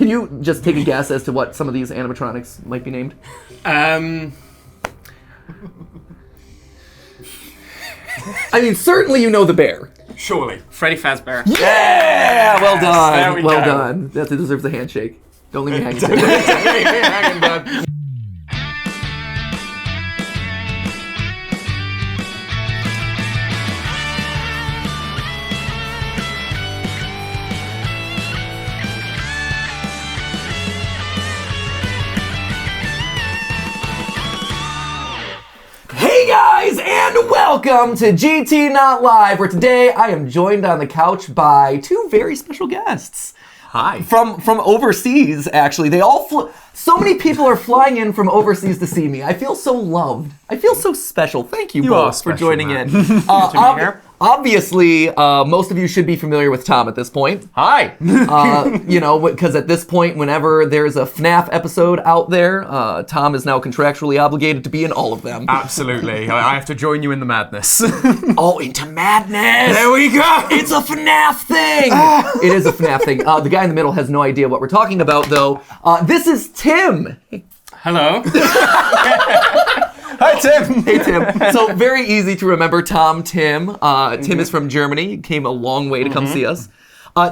Can you just take a guess as to what some of these animatronics might be named? I mean, certainly you know the bear. Surely. Freddy Fazbear. Yeah! Well done. There we well go. done. That deserves a handshake. Don't leave me hanging. Don't leave me hanging, bud. Hey guys, and welcome to GT Not Live, where today I am joined on the couch by two very special guests. Hi. From overseas, actually. They all so many people are flying in from overseas to see me. I feel so loved. I feel so special. Thank you, both for special, joining man. in. Good to be here. Obviously, most of you should be familiar with Tom at this point. Hi. Because at this point, whenever there's a FNAF episode out there, Tom is now contractually obligated to be in all of them. Absolutely. I have to join you in the madness. Oh, into madness! There we go. It's a FNAF thing! It is a FNAF thing. The guy in the middle has no idea what we're talking about, though. This is Tim. Hello. Hi, Tim. Hey, Tim. So very easy to remember Tom, Tim. Tim is from Germany. He came a long way to come see us.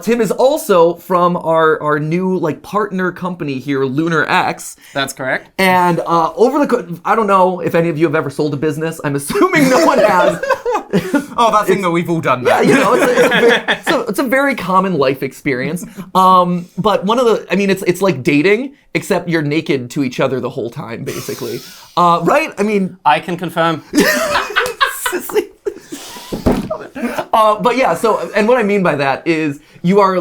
Tim is also from our new partner company here, Lunar X. That's correct. And I don't know if any of you have ever sold a business. I'm assuming no one has. Oh, that thing that we've all done. Yeah, it's a very common life experience. But it's like dating, except you're naked to each other the whole time, basically. Right? I mean, I can confirm. But yeah, and what I mean by that is you are,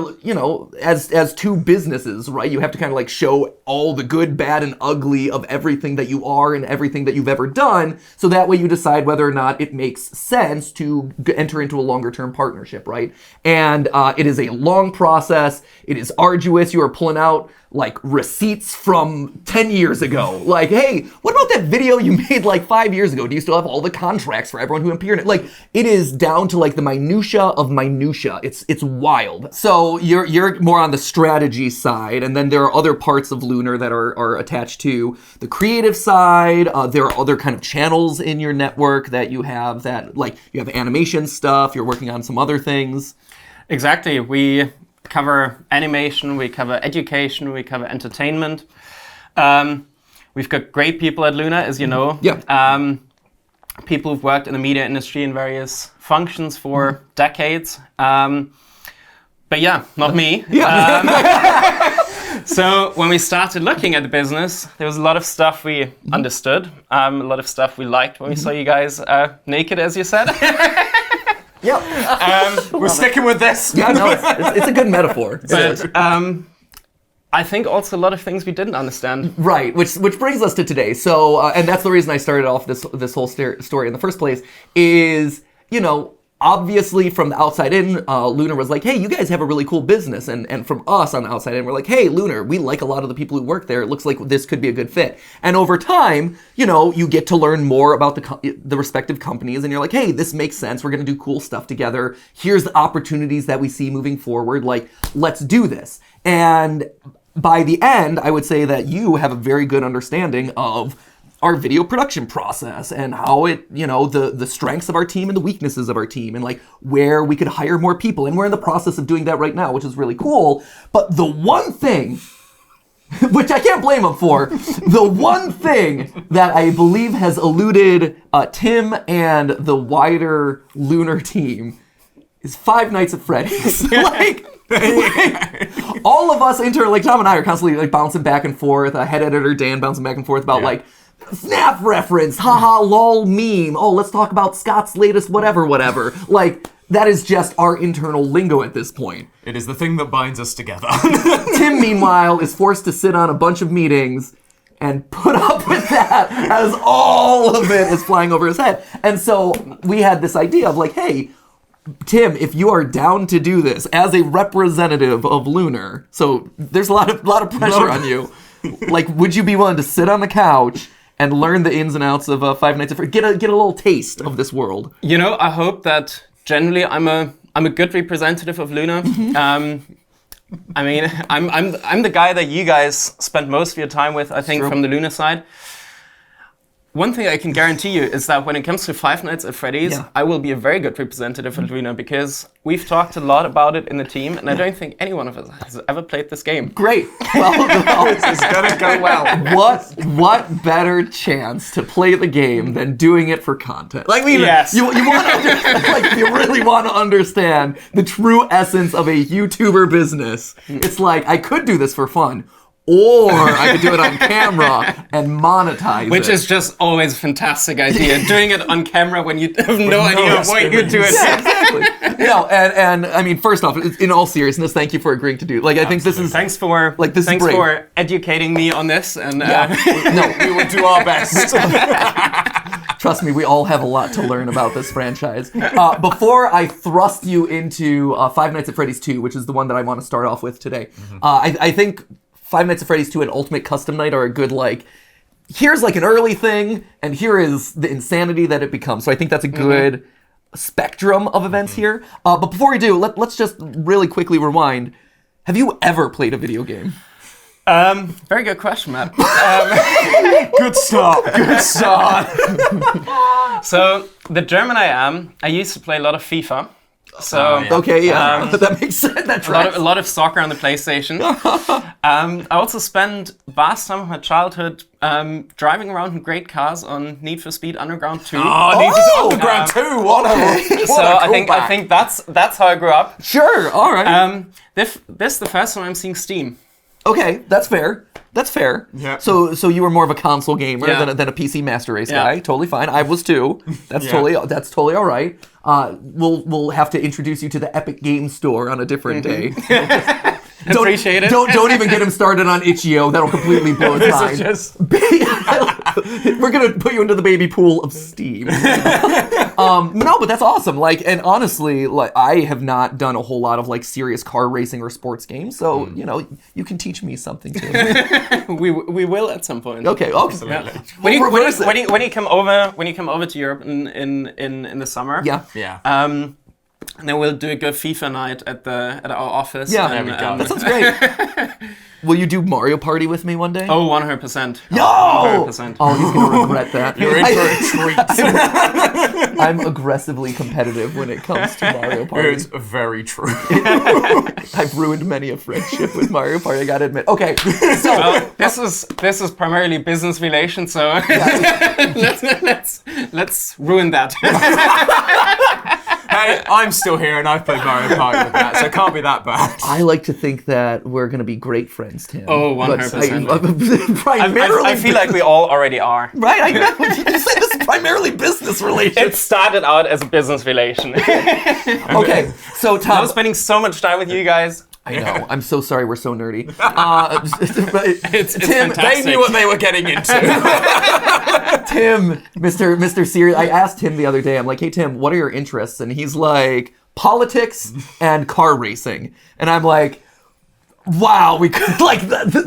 as two businesses, right? You have to kind of show all the good, bad, and ugly of everything that you are and everything that you've ever done. So that way you decide whether or not it makes sense to enter into a longer term partnership, right? And it is a long process. It is arduous. You are pulling out receipts from 10 years ago. Hey, what about that video you made 5 years ago? Do you still have all the contracts for everyone who appeared in it? It is down to the minutia of minutia. It's wild. So you're more on the strategy side, and then there are other parts of Lunar that are attached to the creative side. There are other kind of channels in your network that you have you have animation stuff, you're working on some other things. Exactly. We cover animation, we cover education, we cover entertainment. We've got great people at Lunar, as you know. Yeah. People who've worked in the media industry in various functions for decades. But yeah, not me. Yeah. So when we started looking at the business, there was a lot of stuff we understood, a lot of stuff we liked when we saw you guys naked, as you said. Yep. We're sticking with this. Yeah, no, it's a good metaphor. But I think also a lot of things we didn't understand. Right, which brings us to today. So, and that's the reason I started off this whole story in the first place is, obviously from the outside in, Lunar was like, hey, you guys have a really cool business. And from us on the outside in, we're like, hey, Lunar, we like a lot of the people who work there. It looks like this could be a good fit. And over time, you get to learn more about the respective companies. And you're like, hey, this makes sense. We're going to do cool stuff together. Here's the opportunities that we see moving forward. Let's do this. And by the end, I would say that you have a very good understanding of our video production process and how it, the strengths of our team and the weaknesses of our team and where we could hire more people. And we're in the process of doing that right now, which is really cool. But the one thing, which I can't blame him for, the one thing that I believe has eluded Tim and the wider Lunar team is Five Nights at Freddy's. All of us Tom and I are constantly bouncing back and forth. Head editor Dan bouncing back and forth about snap reference, haha, lol, meme. Oh, let's talk about Scott's latest whatever. That is just our internal lingo at this point. It is the thing that binds us together. Tim, meanwhile, is forced to sit on a bunch of meetings and put up with that as all of it is flying over his head. And so we had this idea of hey, Tim, if you are down to do this as a representative of Lunar, so there's a lot of pressure on you. Would you be willing to sit on the couch and learn the ins and outs of Five Nights at Freddy's? Get a little taste of this world. I hope that generally I'm a good representative of Lunar. I mean, I'm the guy that you guys spend most of your time with, I think, from the Luna side. One thing I can guarantee you is that when it comes to Five Nights at Freddy's, I will be a very good representative of Luna because we've talked a lot about it in the team, and I don't think any one of us has ever played this game. Great. Well, This is gonna go well. What better chance to play the game than doing it for content? Like, Yes. you want to understand, like, if you really want to understand the true essence of a YouTuber business, it's like, I could do this for fun. Or I could do it on camera and monetize it. Which is just always a fantastic idea. Doing it on camera when you have no idea what you're doing. Yeah, exactly. And I mean, first off, in all seriousness, thank you for agreeing to do. Like, I think this is Thanks for educating me on this. And no, We will do our best. trust me, we all have a lot to learn about this franchise. Before I thrust you into Five Nights at Freddy's 2, which is the one that I want to start off with today, I think Five Nights at Freddy's 2 and Ultimate Custom Night are a good, like, here's like an early thing, and here is the insanity that it becomes. So I think that's a good spectrum of events here. But before we do, let's just really quickly rewind. Have you ever played a video game? very good question, Matt. Good start. Good start. So, the German I am, I used to play a lot of FIFA. So Okay, yeah, that makes sense. That tracks. a lot of soccer on the PlayStation. I also spent vast time of my childhood driving around in great cars on Need for Speed Underground 2. Need for Underground 2. What a So I think that's how I grew up. Sure, all right. This is the first time I'm seeing Steam. Okay, that's fair. That's fair. Yeah. So you were more of a console gamer Yeah. than a PC Master Race Yeah. guy. Totally fine. I was too. That's totally all right. We'll have to introduce you to the Epic Games Store on a different day. Appreciate it. Don't even get him started on Itch.io. That'll completely blow his mind. just We're gonna put you into the baby pool of Steam. No, but that's awesome. Like, and honestly, like, I have not done a whole lot of like serious car racing or sports games, so you know, you can teach me something too. we will at some point. Okay. absolutely. When Reverse it. you come over to Europe in the summer. Yeah. Yeah. And then we'll do a good FIFA night at our office. Yeah. and, There we go. That sounds great. Will you do Mario Party with me one day? Oh, 100%. Yo! 100%. Oh, he's gonna regret that. You're in for a treat. I'm aggressively competitive when it comes to Mario Party. It's very true. I've ruined many a friendship with Mario Party, I gotta admit. Okay, so Well, this is primarily business relations, so let's ruin that. Hey, I'm still here and I've played Mario Party with that, so it can't be that bad. I like to think that we're gonna be great friends, Tim. Oh, But 100%. primarily, I feel like we all already are. right. I know. You said this is primarily business It relations. started out as a business relation. Okay, so I Tom. was spending so much time with you guys. I know. I'm so sorry. We're so nerdy. It's Tim, fantastic. They knew what they were getting into. Tim, Mr. Serious. I asked him the other day. I'm like, hey Tim, what are your interests? And he's like, politics and car racing. And I'm like, wow, we could like.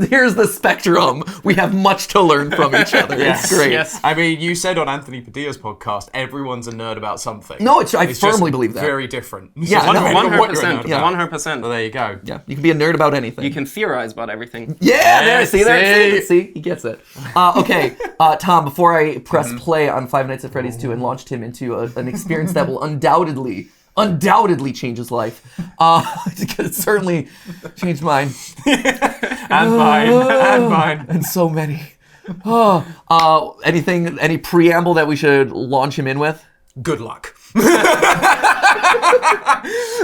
Here's the spectrum. We have much to learn from each other. Yes. It's great. Yes. I mean, you said on Anthony Padilla's podcast, everyone's a nerd about something. No, I It's firmly just believe that. Very different. Yeah, So no, depending on what you're a 100%. nerd about. 100%. Well, there you go. Yeah, you can be a nerd about anything. You can theorize about everything. Yeah, there. See there. See? See, he gets it. Okay, Tom. Before I press play on Five Nights at Freddy's 2 and launched him into an experience that will undoubtedly change his life. It certainly changed mine. And mine. And so many. Any preamble that we should launch him in with? Good luck.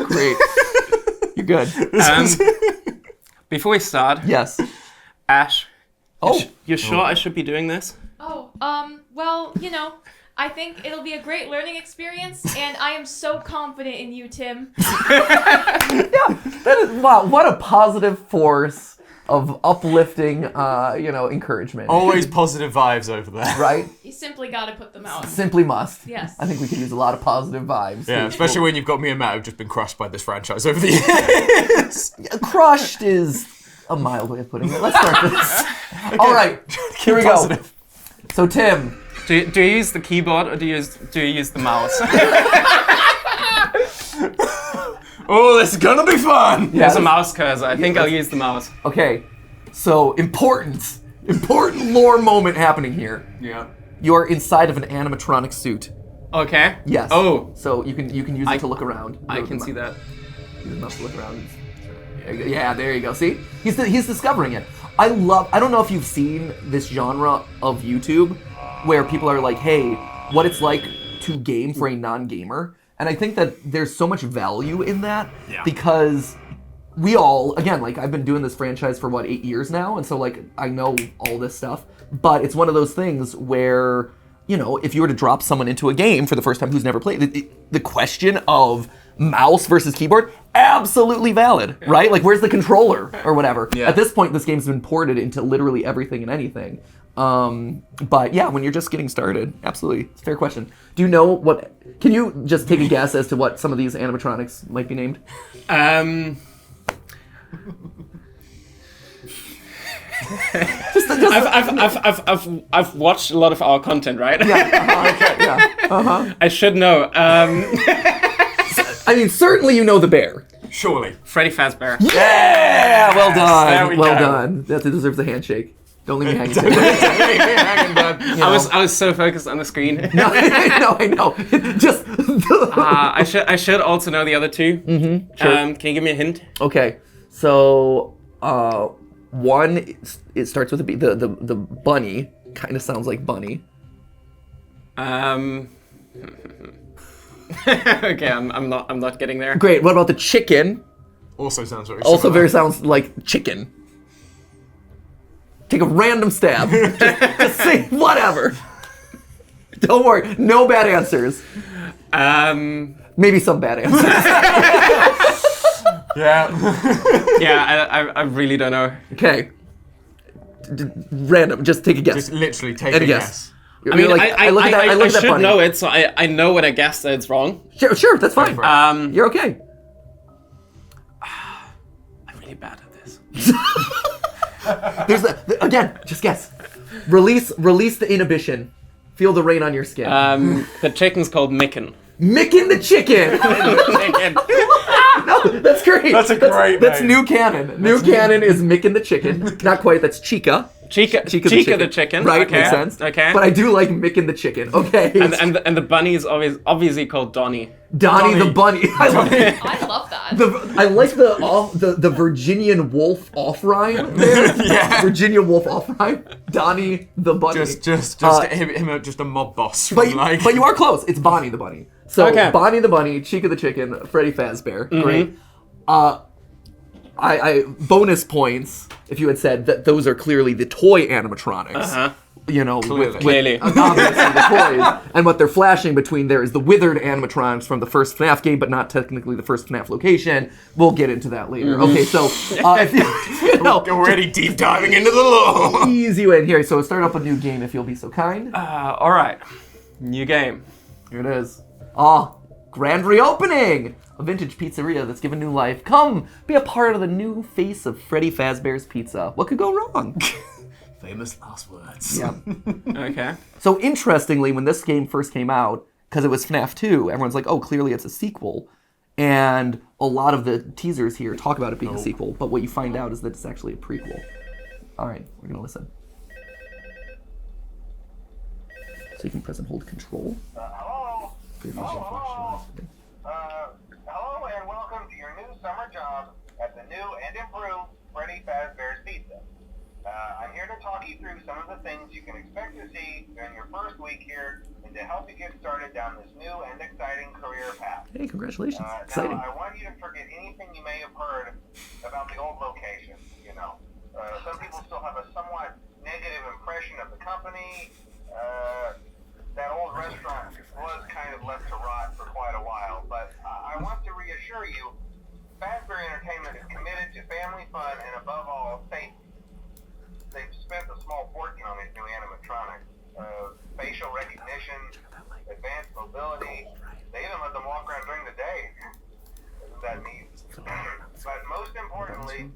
Great. You're good. Before we start, Yes. Ash, Oh. you sure I should be doing this? Oh, well, you know, I think it'll be a great learning experience, and I am so confident in you, Tim. That is, wow, what a positive force of uplifting, encouragement. Always positive vibes over there. Right? You simply gotta put them out. Simply must. Yes. I think we could use a lot of positive vibes. Yeah, especially when you've got me and Matt who've just been crushed by this franchise over the years. Crushed is a mild way of putting it. Let's start this. All right, here we positive. go. So Tim, Do you use the keyboard or do you use the mouse? Oh, this is gonna be fun! There's a mouse cursor. I think I'll use the mouse. Okay, so important lore moment happening here. Yeah. You are inside of an animatronic suit. Okay. Yes. Oh. So you can use it to look around. I can see that. Use the mouse to look around. Yeah, there you go. See, he's discovering it. I don't know if you've seen this genre of YouTube where people are like, hey, what it's like to game for a non-gamer. And I think that there's so much value in that because we all, again, like I've been doing this franchise for 8 years now. And so like I know all this stuff, but it's one of those things where, you know, if you were to drop someone into a game for the first time who's never played, the question of mouse versus keyboard, absolutely valid, right? Like, where's the controller or whatever? Yeah. At this point, this game's been ported into literally everything and anything. But yeah, when you're just getting started, absolutely, it's a fair question. Do you know what? Can you just take a guess as to what some of these animatronics might be named? I've watched a lot of our content, right? Yeah. Okay. Yeah. I should know. I mean, certainly you know the bear. Surely. Freddy Fazbear. Yeah. Well done. There we well go. done. That deserves a handshake. Don't leave me hanging. I was so focused on the screen. No, I know. Just. I should also know the other two. Mm-hmm. Sure. Can you give me a hint? Okay. So, one, it starts with a B. The bunny kind of sounds like bunny. Okay, I'm not getting there. Great. What about the chicken? Also sounds very Also similar. very sounds like chicken. Take a random stab. just say whatever. Don't worry. No bad answers. Maybe some bad answers. Yeah. Yeah, I really don't know. Okay. Random. Just take a guess. Just literally take And a guess. guess. I mean, You're like, look at that. I look at that should bunny. know it, so I know when I guess that it's wrong. Sure, that's fine. Go for it. You're okay. I'm really bad at this. There's again, just guess. Release the inhibition. Feel the rain on your skin. The chicken's called Micken. Micken the Chicken. No, that's great. That's a great That's name. new canon. New canon is Micken the Chicken. Not quite. That's Chica. Chica the chicken. Right, Okay. makes sense. Okay. But I do like Micken the Chicken. Okay. And the bunny is obviously called Donnie. Donnie the bunny. I love it. I love that. I like the Virginian wolf off rhyme there. Yeah. Virginia wolf off rhyme. Donnie the bunny. Just him just a mob boss. But, Like. but you are close. It's Bonnie the bunny. So Okay. Bonnie the bunny, Chica the chicken, Freddy Fazbear. Great. I bonus points if you had said that those are clearly the toy animatronics. You know, Clearly. obviously the toys, and what they're flashing between there is the withered animatronics from the first FNAF game, but not technically the first FNAF location. We'll get into that later. Okay, so if you know, Already deep diving into the lore. easy way in here. So start up a new game if you'll be so kind. All right. New game. Here it is. Grand reopening! A vintage pizzeria that's given new life. Come, be a part of the new face of Freddy Fazbear's Pizza. What could go wrong? Famous last words. Yeah. Okay. So interestingly, when this game first came out, because it was FNAF 2, everyone's like, oh, clearly it's a sequel. And a lot of the teasers here talk about it being a sequel, but what you find out is that it's actually a prequel. All right, we're gonna listen. So you can press and hold control. Hello, and welcome to your new summer job at the new and improved Freddy Fazbear's Pizza. I'm here to talk you through some of the things you can expect to see during your first week here and to help you get started down this new and exciting career path. Hey, congratulations. Exciting. Now, I want you to forget anything you may have heard about the old location, you know. Some people still have a somewhat negative impression of the company. That old restaurant was kind of left to rot for quite a while, but I want to reassure you, Fazbear Entertainment is committed to family fun and above all, safety. They've spent a small fortune on these new animatronics. Facial recognition, advanced mobility, they even let them walk around during the day. Isn't that neat? But most importantly,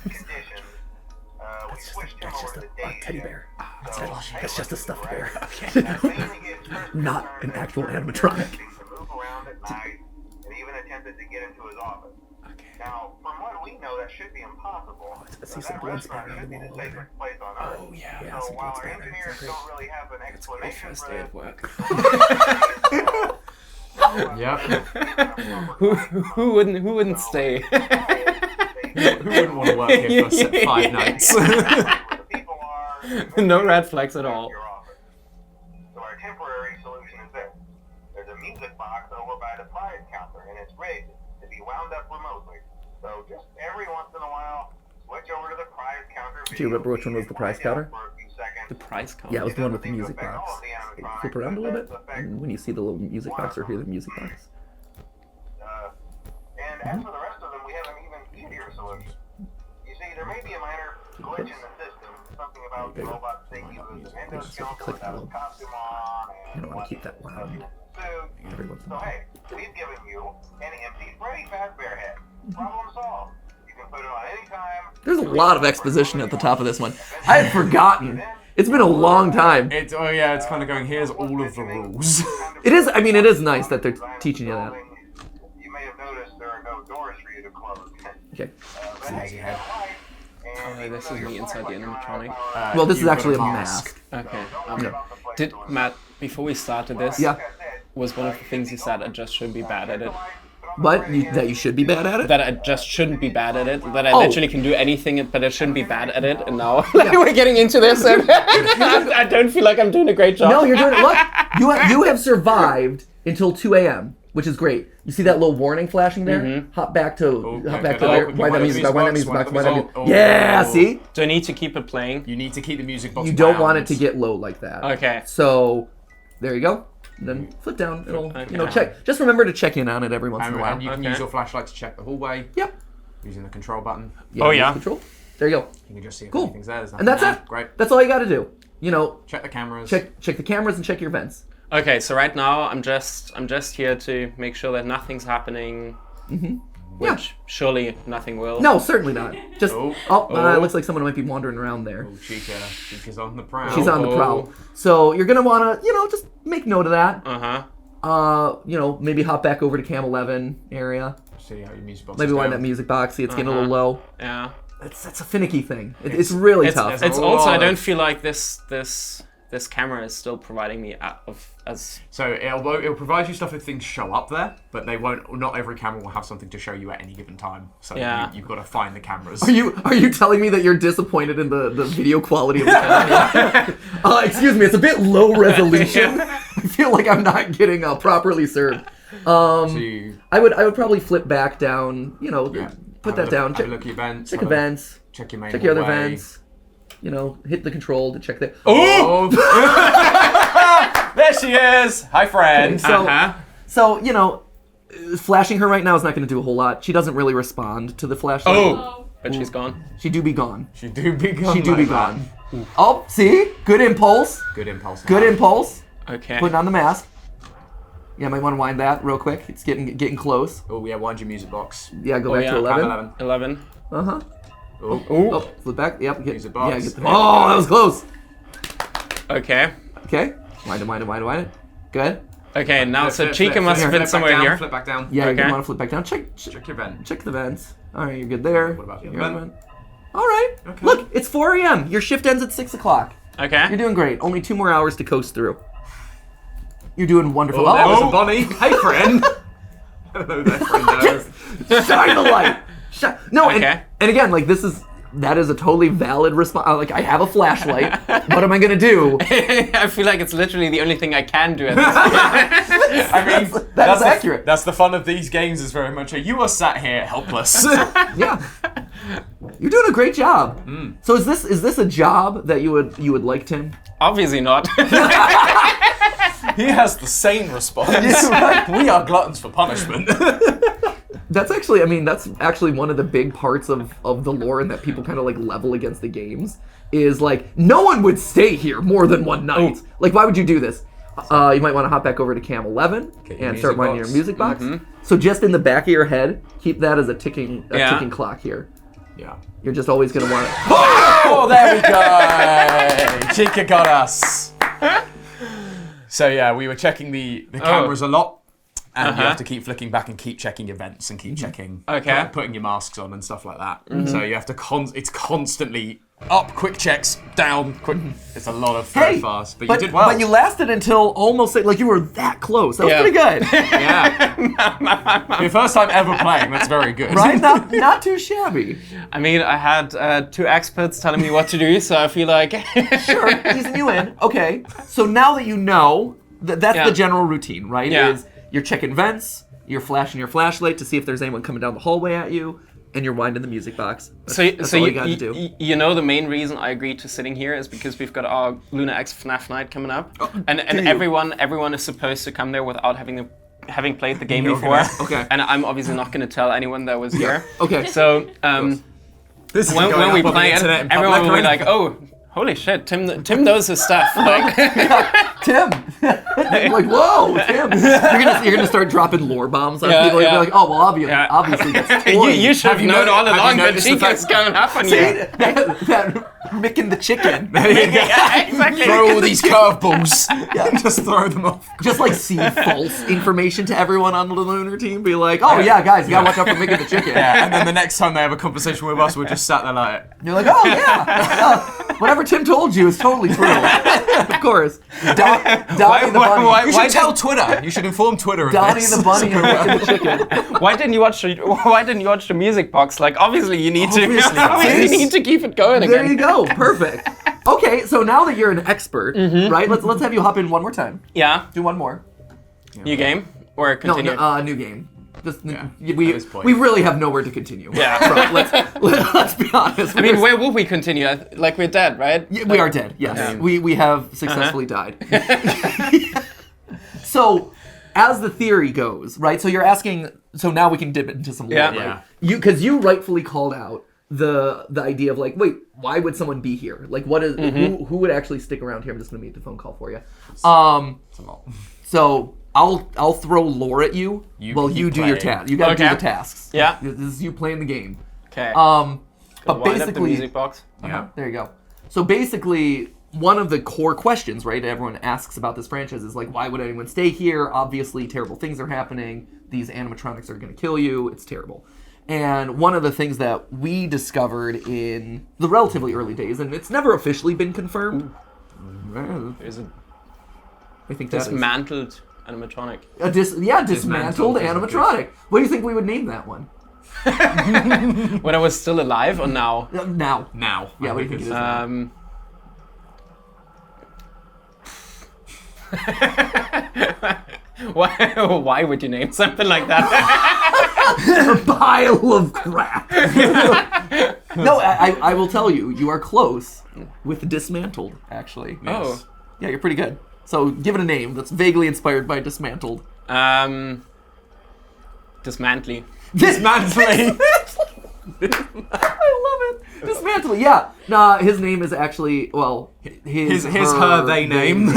conditions, we switched him over to the day teddy shift. bear. That's just a stuffed bear. Mainly gets first Not an concern actual that animatronic. to move around at night, and even attempted to get into his office. Now, from what we know, that should be impossible. I see So some that blood restaurant spatter on should the be the wall over safest there. place on Earth. Oh, yeah. Yeah, So some while blood our spatter. engineers don't really have an explanation First for day this, at work. Yep. Who wouldn't stay? Who wouldn't want to work here for 5 nights? No red flags at all. So our temporary solution is this. There's a music box over by the prize counter, and it's rigged to be wound up remotely. So just every once in a while, switch over to the prize counter. Do you remember which one was the prize counter? The price count. Yeah, it was the one with the music box. Flip around a little bit, and when you see the little music box or hear the music box. And as for the rest of them, we have an even easier solution. You see, there may be a minor glitch in the system, something about the robot thinking it was an endoskeleton without a costume on, and You don't want to keep that wound every once in a so while. hey, we've given you an empty Freddy Fazbear head. Problem solved. You can put it on any time. There's a lot of exposition at the top of this one. I had forgotten. It's been a long time. It's kind of going, here's all of the rules. It is, I mean, it is nice that they're teaching you that. You may have noticed there are no doors for you to close. Okay. But hey, you have a light, and Oh, this is me inside the animatronic. Well, this is You've got actually a mask. Okay. Did Matt, before we started this, Yeah. was one of the things you said I just shouldn't be bad at it? But that you should be bad at it? That I just shouldn't be bad at it? That I Oh. literally can do anything, but I shouldn't be bad at it? And now we're getting into this, and I don't feel like I'm doing a great job. No, you're doing it. Look, you have survived until 2 a.m., which is great. You see that little warning flashing there? Hop back to there. Wind that music box. Wind that music box. Wind that music. Yeah, see? Do I need to keep it playing? You need to keep the music box You don't wound. want it to get low like that. Okay. So, there you go. Then flip down. It'll, check. Just remember to check in on it every once in a while. And you can use your flashlight to check the hallway. Yep. Using the control button. Oh, yeah. Control. There you go. You can just see if Cool. anything's there. There's And that's nothing it. there. Great. That's all you got to do. Check the cameras. Check the cameras and check your vents. Okay, so right now I'm just here to make sure that nothing's happening. Which surely nothing will. No, certainly not. Just Oh. it looks like someone might be wandering around there. Oh, Chica's on the prowl. She's on the prowl. So you're gonna wanna, just make note of that. Maybe hop back over to Cam 11 area. See how your music box Maybe is wind down. that music box. See, it's getting a little low. Yeah. That's a finicky thing. It's really tough. It's a also lot I don't of- feel like this camera is still providing me as So it'll provide you stuff if things show up there, but they won't. Not every camera will have something to show you at any given time. So Yeah. you've got to find the cameras. Are you telling me that you're disappointed in the video quality of the camera? Excuse me, it's a bit low resolution. I feel like I'm not getting properly served. So you I would probably flip back down. Put that down. Have a look at your vents. Check have the a- vents. Check your main Check your other hallway. vents. Hit the control to check that. Oh! There she is! Hi, friend. So, flashing her right now is not going to do a whole lot. She doesn't really respond to the flashlight. Oh, but she's gone. She do be gone. She do be gone. She do be like that. gone. Oh, see? Good impulse. Good impulse. Good impulse. Okay. Putting on the mask. Yeah, might want to wind that real quick. It's getting close. Oh yeah, wind your music box. Yeah, go back to Cam 11. 11. Uh-huh. Oh. Oh, flip back. Yep. Music box. Yeah, oh, that was close. Okay. Okay. Wind it. Good. Okay, now so Flip, Chica flip, must have flip been back somewhere down, here. Flip back down. Yeah, Okay. you want to flip back down. Check Check your vent. the vents. All right, you're good there. What about the You're other good. vent? All right. Okay. Look, it's 4 a.m. Your shift ends at 6 o'clock. Okay. You're doing great. Only 2 more hours to coast through. You're doing wonderful. Oh, there was a Bonnie. Hey, friend. Hello there, friendo. Shine the light. No, Okay. and again, like that is a totally valid response. Like, I have a flashlight. What am I gonna do? I feel like it's literally the only thing I can do at this point. I mean, That's the- accurate. That's the fun of these games. Is very much you are sat here helpless. Yeah. You're doing a great job. So is this a job that you would like, Tim? Obviously not. He has the same response. We are gluttons for punishment. That's actually one of the big parts of the lore, and that people kind of like level against the games is like no one would stay here more than one night. Like, why would you do this? You might want to hop back over to Cam 11 and start winding your music box. So just in the back of your head, keep that as a ticking clock here. Yeah. You're just always gonna want it. Oh, there we go. Chica got us. So yeah, we were checking the cameras a lot. And you have to keep flicking back and keep checking events and keep checking, putting your masks on and stuff like that. So you have to it's constantly up, quick checks, down, quick. It's a lot of very fast, but you did well. But you lasted until almost like you were that close. That was pretty good. Yeah. Your first time ever playing, that's very good. Right? Not too shabby. I mean, I had 2 experts telling me what to do, so I feel like... Sure, easing you in. Okay. So now that you know, that's the general routine, right? Yeah. You're checking vents, you're flashing your flashlight to see if there's anyone coming down the hallway at you, and you're winding the music box. That's all you got to do. You know, the main reason I agreed to sitting here is because we've got our Luna X FNAF night coming up, and everyone is supposed to come there without having played the game before. Okay. And I'm obviously not going to tell anyone that was here. Okay. So This is when we play it, everyone will be like, "Oh, holy shit, Tim knows his stuff." Like, Tim, like, whoa, Tim. You're gonna start dropping lore bombs on people. You're like, oh well, obviously that's Toy. You should have known all along that Chica's gonna happen here. That Micken the Chicken. Yeah, exactly. Throw all these curveballs. Just throw them off. Just like seed false information to everyone on the lunar team. Be like, oh yeah, guys, you gotta watch out for Micken the Chicken. Yeah, and then the next time they have a conversation with us, we're just sat there like, you're like, oh yeah, whatever Tim told you is totally true. Of course. Donnie the Bunny. You should tell Twitter. You should inform Twitter of Donnie this. the Bunny and Micken the Chicken. Why didn't you watch the music box? Like, obviously you need to keep it going again. There you go. Perfect. Okay, so now that you're an expert, right? Let's have you hop in one more time. Yeah. Do one more. New game or continue? No, new game. Just we really have nowhere to continue. Yeah. So let's be honest. I mean, where will we continue? Like, we're dead, right? Yeah, we are dead. Yes, we have successfully died. So, as the theory goes, right? So you're asking. So now we can dip into some lore, right? Because you rightfully called out the idea of like, wait, why would someone be here? Like, what is who would actually stick around here? I'm just gonna make the phone call for you. So I'll throw lore at you while you do your task. You gotta do the tasks. Yeah. This is you playing the game. Okay. But Wind up the basically, music box. there you go. So basically, one of the core questions, right, everyone asks about this franchise is like, why would anyone stay here? Obviously, terrible things are happening. These animatronics are going to kill you. It's terrible. And one of the things that we discovered in the relatively early days, and it's never officially been confirmed. There's a I think dismantled animatronic. Dismantled animatronic. What do you think we would name that one? When I was still alive or now? Now. Yeah, what do you think it is now? Why would you name something like that? A pile of crap. No, I will tell you, you are close with dismantled, actually. Oh. Yeah, you're pretty good. So give it a name that's vaguely inspired by dismantled. Dismantling. Dismantling. I love it. Dismantling. Yeah. Nah, his name is actually they name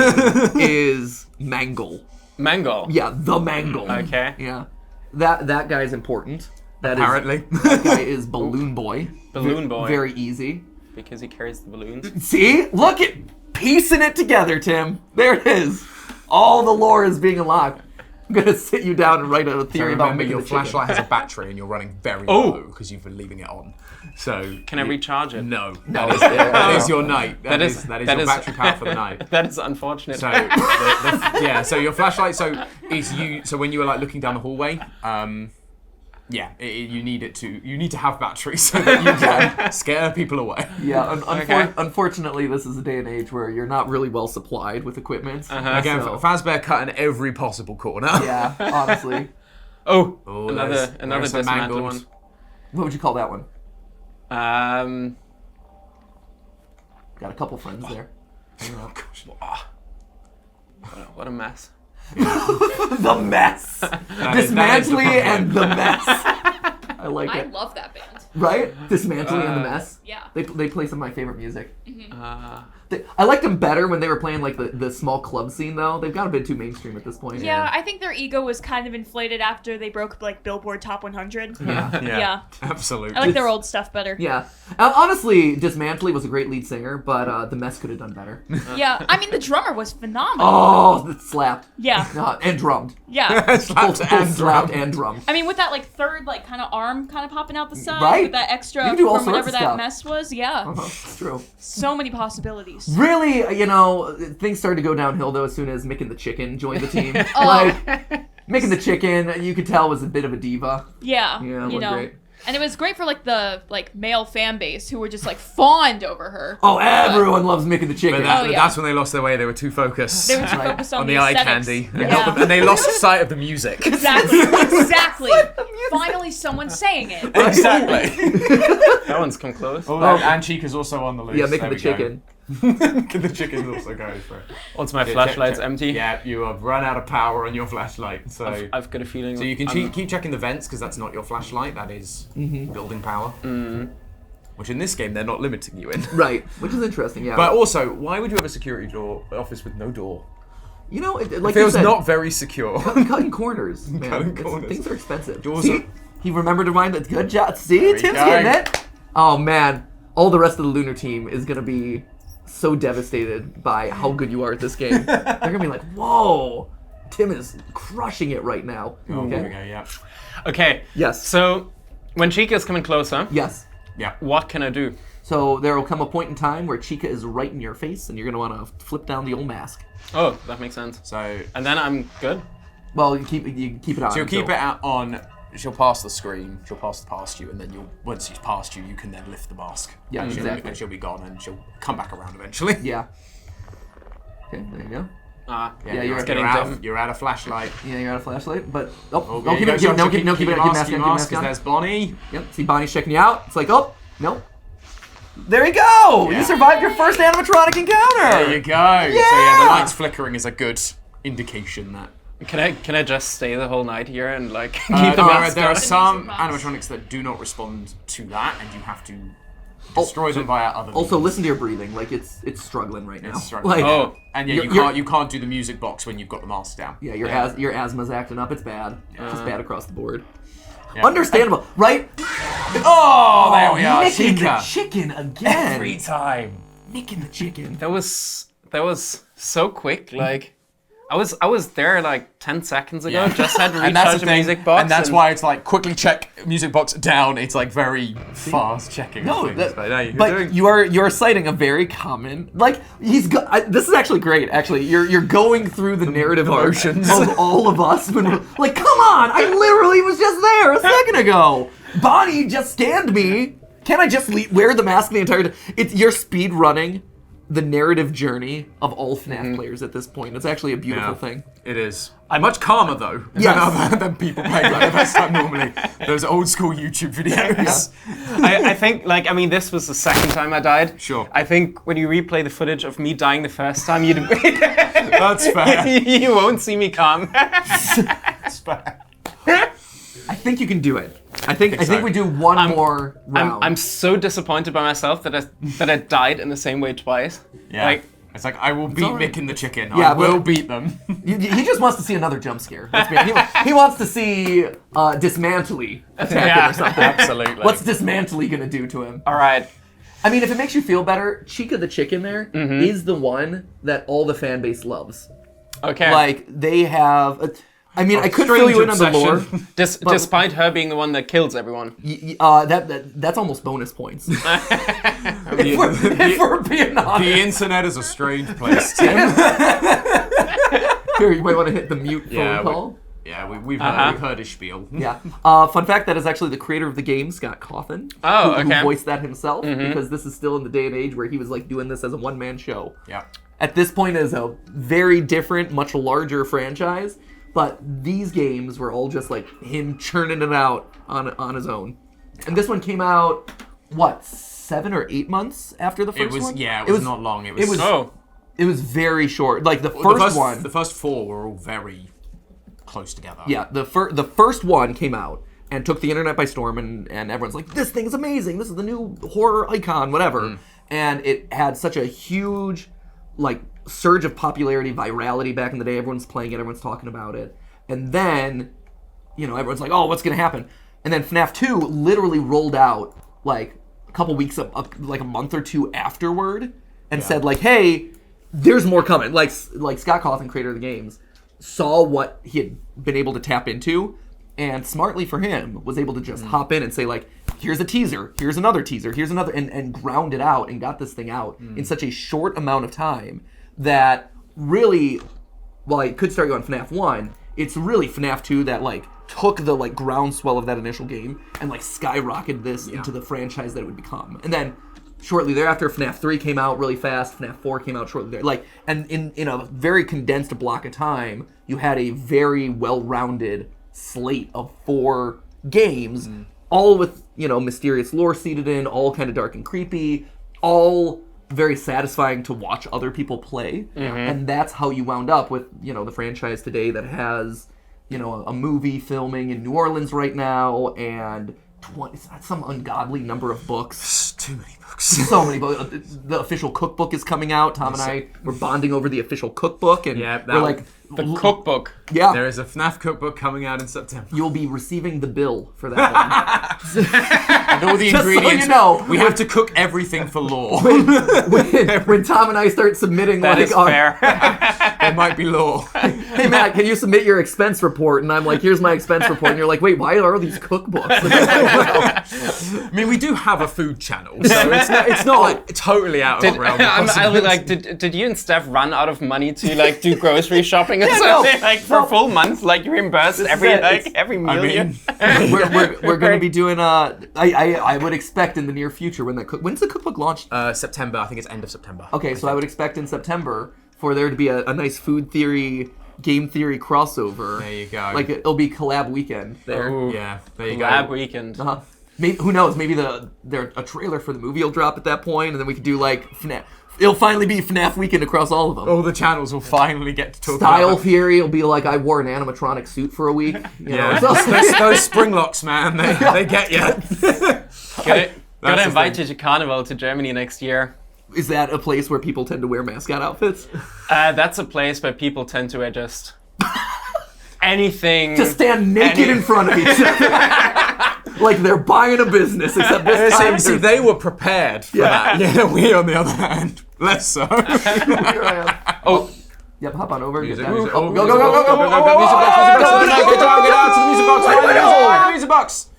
is Mangle. Mangle. Yeah, the Mangle. Okay. Yeah. That guy's important. Apparently. That guy is Balloon Boy. Balloon Boy. Very easy. Because he carries the balloons. See? Look at piecing it together, Tim. There it is. All the lore is being unlocked. I'm going to sit you down and write a theory about Micken your the Chicken. flashlight has a battery and you're running very low because you've been leaving it on. So can I recharge it? No. That is your night. That is your battery power for the night. That is unfortunate. So so your flashlight so when you were like looking down the hallway, you need to have batteries so that you can scare people away. Yeah, unfortunately, this is a day and age where you're not really well supplied with equipment. Again, Fazbear cut in every possible corner. Yeah, honestly. Another dismantled one. What would you call that one? Got a couple friends there. What a mess. The mess. Dismantling and the mess. I like it. I love that band. Right? Dismantling and the mess. Yeah. They play some of my favorite music. I liked them better when they were playing like the small club scene though. They've got a bit too mainstream at this point. Yeah, I think their ego was kind of inflated after they broke like Billboard Top 100. Yeah. Absolutely. I like their old stuff better. Yeah. Honestly, Dismantley was a great lead singer, but the Mess could have done better. Yeah, I mean the drummer was phenomenal. Oh, it slapped. Yeah. And drummed. Yeah. Slapped Both slapped and drummed. I mean with that like third like kind of arm kind of popping out the side Right. with that extra You can do all from whatever sorts of that stuff. mess was. Yeah. It's true. So many possibilities. Really, things started to go downhill though as soon as Micken the Chicken joined the team. Oh. Like, Micken the Chicken, you could tell was a bit of a diva. Yeah. Yeah, it you was know. great. And it was great for like the male fan base who were just like fawned over her. Oh, everyone loves Micken the Chicken. But Oh, yeah. that's when they lost their way. They were too focused They were too focused on the eye aesthetics. candy. Yeah. And they lost sight of the music. Exactly. Exactly. Finally, someone's saying it. Exactly. That one's come close. Oh, and Chica's also on the loose. Yeah, There Micken the we go. Chicken. Micken the Chicken also goes for it. Once my Yeah, flashlight's check. empty, Yeah, you have run out of power on your flashlight. So I've got a feeling. so you can I'm- keep checking the vents because that's not your flashlight. That is building power. Which in this game they're not limiting you in. Right, which is interesting, yeah. But also, why would you have a security door office with no door? Like Feels you said, not very secure. cutting corners, man. Cutting corners. Things are expensive. Doors See, are- he remembered to remind that. Good job. See, There we Tim's go. getting it. Oh man, all the rest of the Lunar team is gonna be so devastated by how good you are at this game. They're gonna be like, "Whoa, Tim is crushing it right now." Oh, there we go. Yeah. Okay. Yes. So when Chica's coming closer, Yes. Yeah. what can I do? So there will come a point in time where Chica is right in your face, and you're gonna want to flip down the old mask. Oh, that makes sense. So And then I'm good. Well, you keep it on. she'll keep it out on. She'll pass the screen. She'll pass past you, and then once she's past you, you can then lift the mask. Yeah, and exactly. And she'll be gone, and she'll come back around eventually. Yeah. Okay, there you go. Yeah, you're getting out. dim. You're out of flashlight. Yeah, you're out of flashlight, but Oh, don't keep it. keep Keep it. Keep mask on. because there's Bonnie. Yep. See, Bonnie's checking you out. It's like, oh, no. There you go. Yeah. You survived your first animatronic encounter. There you go. So yeah, the lights flickering is a good indication that. Can I just stay the whole night here and like keep the there mask are on? some animatronics that do not respond to that, and you have to destroy them via other means. Also, listen to your breathing. Like it's struggling right now. It's struggling. Like, Oh. And yeah, You're- you can't do the music box when you've got the mask down. yeah, your asthma's acting up. It's bad. It's just bad across the board. Yeah. Understandable, right? Oh, there we are. Micken the Chica. Chicken again. Every time. Micken the Chicken. That was so quick. Like I was there like 10 seconds ago. Yeah. Just had to And that's recharge the the thing, music box. and that's why it's like quickly check music box down. It's like very fast checking. No, things. But, no, but you're citing a very common this is actually great. Actually, you're going through the narrative Emotions. of all of us when we're like, come on, I literally was just there a second ago. Bonnie just scanned me. Can't I just wear the mask the entire time? You're speed running the narrative journey of all FNAF players at this point. It's actually a beautiful thing. It is. I'm much calmer though Yes. than people playing like the first time normally. Those old school YouTube videos. I think, like, I mean, this was the second time I died. Sure. I think when you replay the footage of me dying the first time, That's fair. you won't see me calm. That's fair. I think you can do it. I think so. we do one more round. I'm so disappointed by myself that I died in the same way twice. Yeah. Like, It's like, I will beat alright. Micken the Chicken. Yeah, I will but- beat them. He just wants to see another jump scare. Let's be honest. He wants to see Dismantley attack him or something. absolutely. What's Dismantley gonna do to him? All right. I mean, if it makes you feel better, Chica the Chicken there is the one that all the fan base loves. Okay. Like, they have... I mean, I could fill you in on the lore. Despite her being the one that kills everyone. That's almost bonus points. if we're being honest. The internet is a strange place, Tim. Here, you might want to hit the mute Yeah, phone call. We've heard his spiel. Yeah. Fun fact, that is actually the creator of the game, Scott Cawthon. Oh, who okay. voiced that himself, because this is still in the day and age where he was like doing this as a one-man show. Yeah. At this point, it's a very different, much larger franchise, but these games were all just like him churning it out on his own. And this one came out, what, 7 or 8 months after the first one? It was not long. It was It was very short. Like the first one. The first 4 were all very close together. Yeah, the first one came out and took the internet by storm, and everyone's like, this thing's amazing. This is the new horror icon, whatever. and it had such a huge like surge of popularity, virality back in the day. Everyone's playing it, everyone's talking about it, and then everyone's like, oh, what's gonna happen? And then FNAF 2 literally rolled out like a couple weeks, like a month or two afterward, and said like, hey, there's more coming. Like Scott Cawthon, creator of the games, saw what he had been able to tap into, and smartly for him was able to just hop in and say like, here's a teaser, here's another teaser, here's another, and ground it out and got this thing out in such a short amount of time that really, while it could start you on FNAF 1, it's really FNAF 2 that like took the like groundswell of that initial game and like skyrocketed this into the franchise that it would become. And then shortly thereafter, FNAF 3 came out really fast, FNAF 4 came out shortly there. Like, and in a very condensed block of time, you had a very well-rounded slate of 4 games, all with, mysterious lore seeded in, all kind of dark and creepy, all very satisfying to watch other people play. And that's how you wound up with, the franchise today that has, a movie filming in New Orleans right now, and some ungodly number of books. Too many books. So many books. The official cookbook is coming out. Tom and I were bonding over the official cookbook, and we're like... The cookbook. Yeah. There is a FNAF cookbook coming out in September. You'll be receiving the bill for that one. And all the Just ingredients. So we have to cook everything for lore. when Tom and I start submitting That is fair. There might be lore. Hey Matt, can you submit your expense report? And I'm like, here's my expense report. And you're like, wait, why are these cookbooks? I mean, we do have a food channel, so it's not like totally out of the realm. I'll be like, did you and Steph run out of money to like do grocery shopping or Yeah, something? no. Like for a full month, like you reimbursed every meal. we're going to be doing I would expect in the near future when's the cookbook launched? September, I think it's end of September. Okay, so I would expect in September for there to be a nice food theory, game theory crossover. There you go. Like it'll be collab weekend there. Ooh. Yeah, there you go. Lab weekend. Maybe, who knows? Maybe a trailer for the movie will drop at that point, and then we could do like FNAF. It'll finally be FNAF weekend across all of them. All the channels will finally get to talk Style about theory will be like I wore an animatronic suit for a week. Yeah, So- those spring locks, man, they get you. Gotta invite you to Carnival to Germany next year. Is that a place where people tend to wear mascot outfits? That's a place where people tend to wear just anything. To stand naked in front of each other. Like they're buying a business, except this time See, they were prepared for that. Yeah, we on the other hand, less so. Here I am. Oh, Yep, hop on over. Music, Get music, down. oh, Go, go, go, go, go, go, go, go, music box, music box, get out to the music box, find the music box.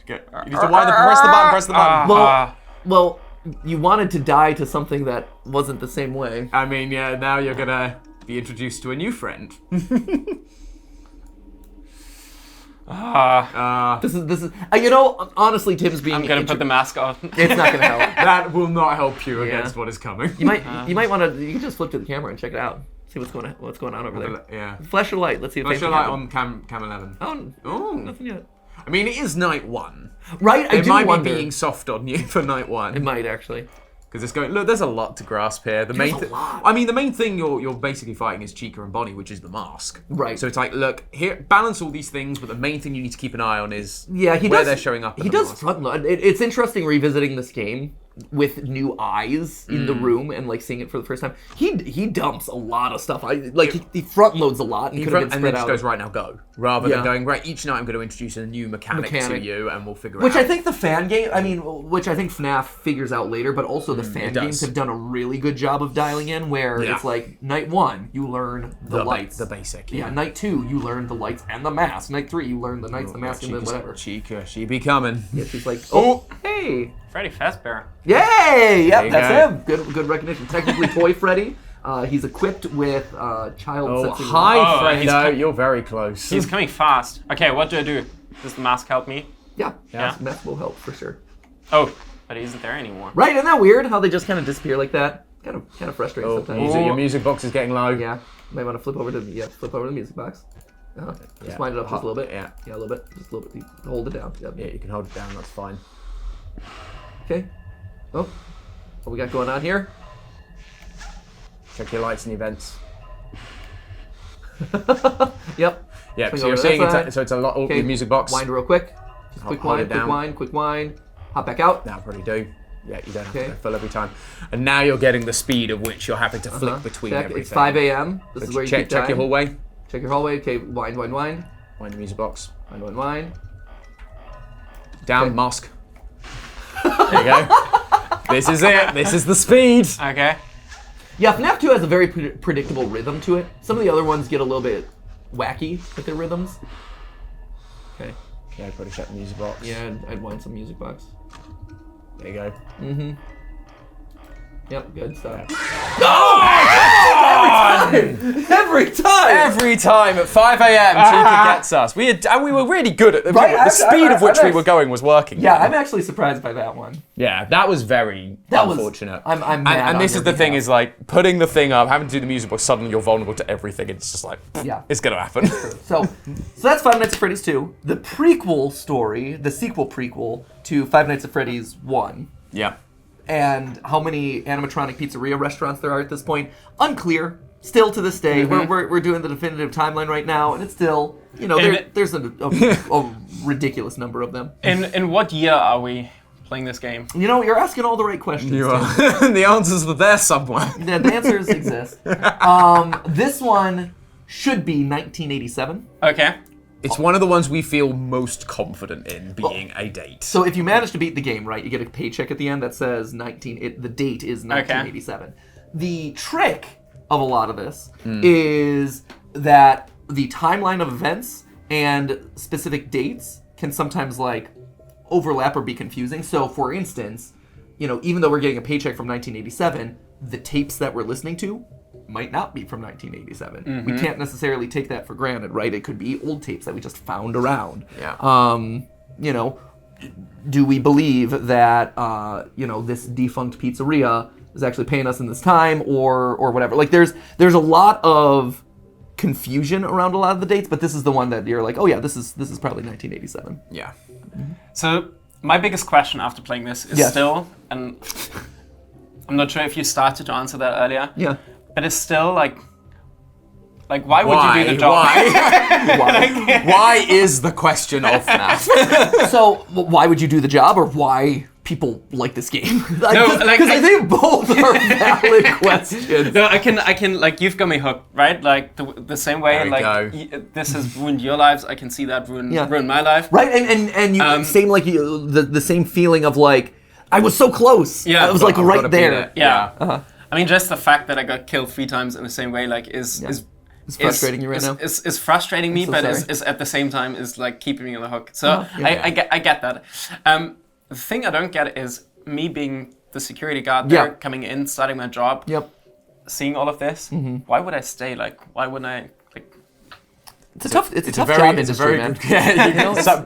You need to press the button. Well, you wanted to die to something that wasn't the same way. I mean, yeah, now you're gonna be introduced to a new friend. This is. Honestly, Tim's being. I'm gonna put the mask on. It's not gonna help. That will not help you against what is coming. You might want to. You can just flip to the camera and check it out. See what's going on over there. Yeah. Flash your light. Let's see if Flash your anything light happens. on cam 11. Oh, nothing yet. I mean, it is night 1. Right, I It do might wonder. be being soft on you for night 1. It might actually. Because it's going. Look, there's a lot to grasp here. The main a lot. I mean, the main thing you're basically fighting is Chica and Bonnie, which is the mask. Right. So it's like, look, here, balance all these things, but the main thing you need to keep an eye on is Yeah, he where does. they're showing up. in He the does mask. front load. It's interesting revisiting this game with new eyes in the room and like seeing it for the first time. He dumps a lot of stuff. He front loads a lot and In could have front, been and then spread just out. goes right now go, rather Yeah. than going right. Each night I'm going to introduce a new mechanic to you, and we'll figure Which it out. I think the fan game, which I think FNAF figures out later, but also the fan it does. games have done a really good job of dialing in where Yeah. it's like, night 1, you learn the lights. the basic. Yeah, night 2, you learn the lights and the mask. Night 3, you learn the lights, the mask, and the whatever. Chica, she be coming. Yeah, she's like, oh, hey. Freddy Fazbear. Yay! Yep, you that's go. him. Good recognition. Technically Toy Freddy. He's equipped with child Oh, sensing. hi, Oh, he's Fredo. co- You're very close. He's coming fast. Okay, what do I do? Does the mask help me? Yeah, Yeah. mask will help for sure. Oh, but he isn't there anymore. Right? Isn't that weird how they just kind of disappear like that? Kind of frustrating sometimes. Your music box is getting low. Yeah, might want to flip over to the music box. Just wind it up just a little bit. Yeah. a little bit. Just a little bit. Hold it down. Yep. Yeah, you can hold it down. That's fine. Okay. Oh, what we got going on here? Check your lights and events. Yep. Yeah, Swing so you're over seeing that side. so it's a lot. Okay. Your music box. Wind real quick. Just quick Hold wind, it down. quick wind. Hop back out. That'll probably do. Yeah, you don't have Okay. to go full every time. And now you're getting the speed at which you're having to flick between Check. everything. It's 5 a.m. This is where you check, keep check your time. hallway. Check your hallway. Okay, wind. Wind the music box. Wind. Down, Okay. mask. There you go. This is it. This is the speed. Okay. Yeah, FNAF 2 has a very predictable rhythm to it. Some of the other ones get a little bit wacky with their rhythms. Okay. Okay, probably check the music box. Yeah, I'd wind some music box. There you go. Yep, good stuff. Every time at 5 a.m. Chica gets us. And we were really good at it. Right, The speed of which we were going was working. Yeah, I'm actually surprised by that one. Yeah, that was very unfortunate. I'm mad and this on is the your thing behalf. is like putting the thing up, having to do the music box, suddenly you're vulnerable to everything. It's just like, Yeah. it's gonna happen. So that's Five Nights at Freddy's 2. The prequel story, the sequel prequel to Five Nights at Freddy's 1. Yeah. And how many animatronic pizzeria restaurants there are at this point, unclear. Still to this day, we're doing the definitive timeline right now, and it's still, there's a ridiculous number of them. In what year are we playing this game? You're asking all the right questions. You Tim. are. The answers are there somewhere. The answers exist. This one should be 1987. Okay. It's one of the ones we feel most confident in being a date. So if you manage to beat the game, right, you get a paycheck at the end that says the date is 1987. Okay. The trick of a lot of this is that the timeline of events and specific dates can sometimes overlap or be confusing. So for instance, even though we're getting a paycheck from 1987, the tapes that we're listening to might not be from 1987. We can't necessarily take that for granted, right? It could be old tapes that we just found around. Yeah. Do we believe that this defunct pizzeria is actually paying us in this time or whatever? There's a lot of confusion around a lot of the dates, but this is the one that you're like, oh yeah, this is probably 1987. Yeah. So my biggest question after playing this is still, and I'm not sure if you started to answer that earlier. Yeah. But it's still like why would you do the job? Why is the question of FNAF? So why would you do the job, or why people like this game? Because I think both are valid questions. No, I can you've got me hooked, right? Like the same way this has ruined your lives. I can see that ruin my life. Right, and you same the same feeling of I was so close. Yeah, I was right there. Yeah. I mean, just the fact that I got killed 3 times in the same way, It's frustrating you right now. It's frustrating me, but is at the same time is keeping me on the hook. So I get that. The thing I don't get is me being the security guard there, coming in, starting my job, seeing all of this. Why would I stay? Why wouldn't I? It's a tough job industry, man.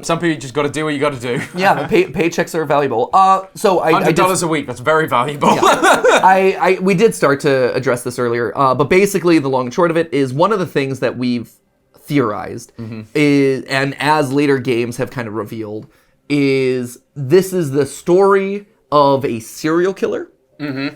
Some people just got to do what you got to do. Yeah, the paychecks are valuable. So $100 a week. That's very valuable. Yeah. We did start to address this earlier, but basically the long and short of it is one of the things that we've theorized is, and as later games have kind of revealed, is this is the story of a serial killer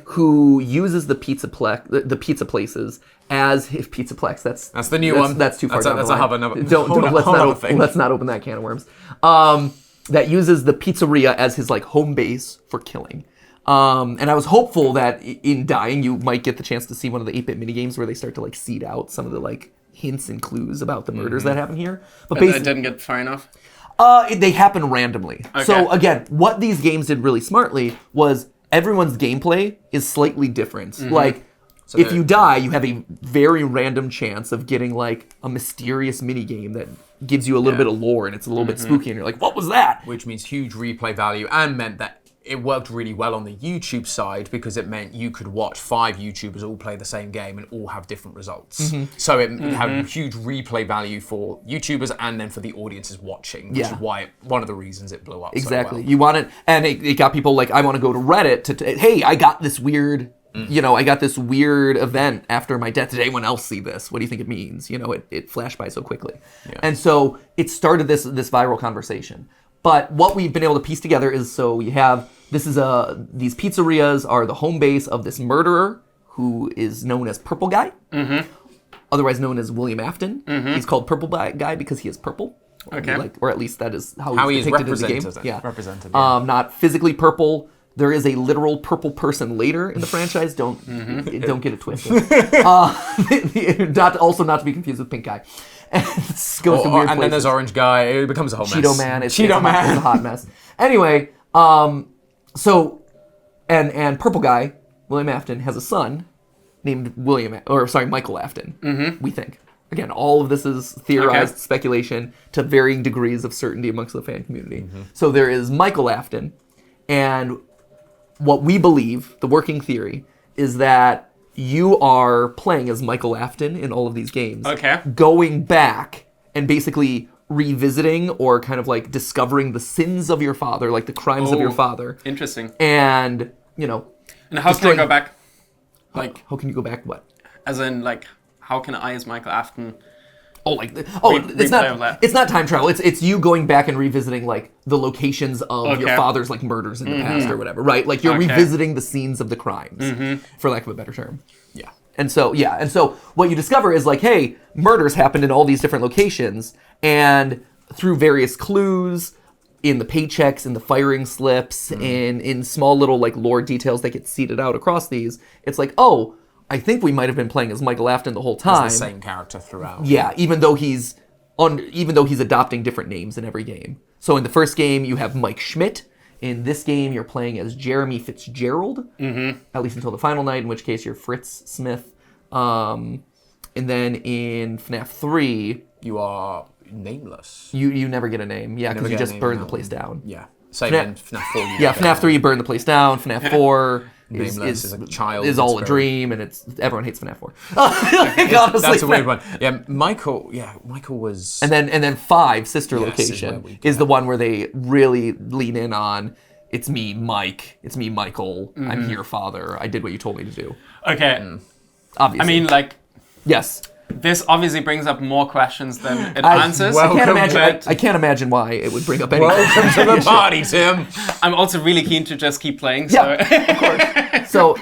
who uses the pizza places as his pizzaplex. That's the new one. That's too far down the line. Let's not open that can of worms. That uses the pizzeria as his home base for killing. And I was hopeful that in dying you might get the chance to see one of the 8-bit minigames where they start to seed out some of the hints and clues about the murders that happen here. But basically, I didn't get far enough. They happen randomly. Okay. So again, what these games did really smartly was everyone's gameplay is slightly different. So if you die, you have a very random chance of getting a mysterious mini game that gives you a little bit of lore and it's a little bit spooky and you're like, what was that? Which means huge replay value and meant that it worked really well on the YouTube side because it meant you could watch 5 YouTubers all play the same game and all have different results. So it had huge replay value for YouTubers and then for the audiences watching, which is why one of the reasons it blew up. Exactly. So well. You want it, and it got people I want to go to Reddit to hey, I got this weird. I got this weird event after my death. Did anyone else see this? What do you think it means? It flashed by so quickly. Yeah. And so it started this viral conversation. But what we've been able to piece together is you have these pizzerias are the home base of this murderer who is known as Purple Guy, otherwise known as William Afton. He's called Purple Guy because he is purple. Okay. Or at least that is how he's depicted in the game. Represented. Not physically purple. There is a literal purple person later in the franchise. Don't get it twisted. Not to be confused with Pink Guy. And goes to weird and then there's Orange Guy. It becomes a whole Cheeto mess. Man. It's a hot mess. Anyway, so and Purple Guy, William Afton, has a son named Michael Afton. Mm-hmm. We think. Again, all of this is theorized speculation to varying degrees of certainty amongst the fan community. Mm-hmm. So there is Michael Afton, and what we believe, the working theory, is that you are playing as Michael Afton in all of these games. Okay. Going back and basically revisiting or kind of like discovering the sins of your father, like the crimes of your father. Interesting. And, And how can I go back? Like, how can you go back? What? As in, like, how can I, as Michael Afton... It's not time travel. It's you going back and revisiting like the locations of your father's like murders in the past or whatever, right? Like you're revisiting the scenes of the crimes, for lack of a better term. Yeah. And so what you discover is like, hey, murders happened in all these different locations, and through various clues in the paychecks, in the firing slips, in small little like lore details that get seeded out across these, it's like, oh, I think we might have been playing as Michael Afton the whole time. It's the same character throughout. Yeah, even though he's adopting different names in every game. So in the first game, you have Mike Schmidt. In this game, you're playing as Jeremy Fitzgerald, at least until the final night, in which case you're Fritz Smith. And then in FNAF 3... You are nameless. You never get a name. Yeah, because you just burn the place down. Yeah. Same in FNAF 4. FNAF 3, you burn the place down. FNAF 4... Nameless is a child. Is all a dream, and everyone hates FNAF 4. Honestly, that's a weird one. Yeah, Michael was. And then 5, Sister Location, is the one where they really lean in on. It's me, Mike. It's me, Michael. I'm here, Father. I did what you told me to do. Okay. Obviously. I mean, like. Yes. This obviously brings up more questions than it answers. I can't imagine why it would bring up any. Welcome to the party, Tim. I'm also really keen to just keep playing. So. Yeah, of course. So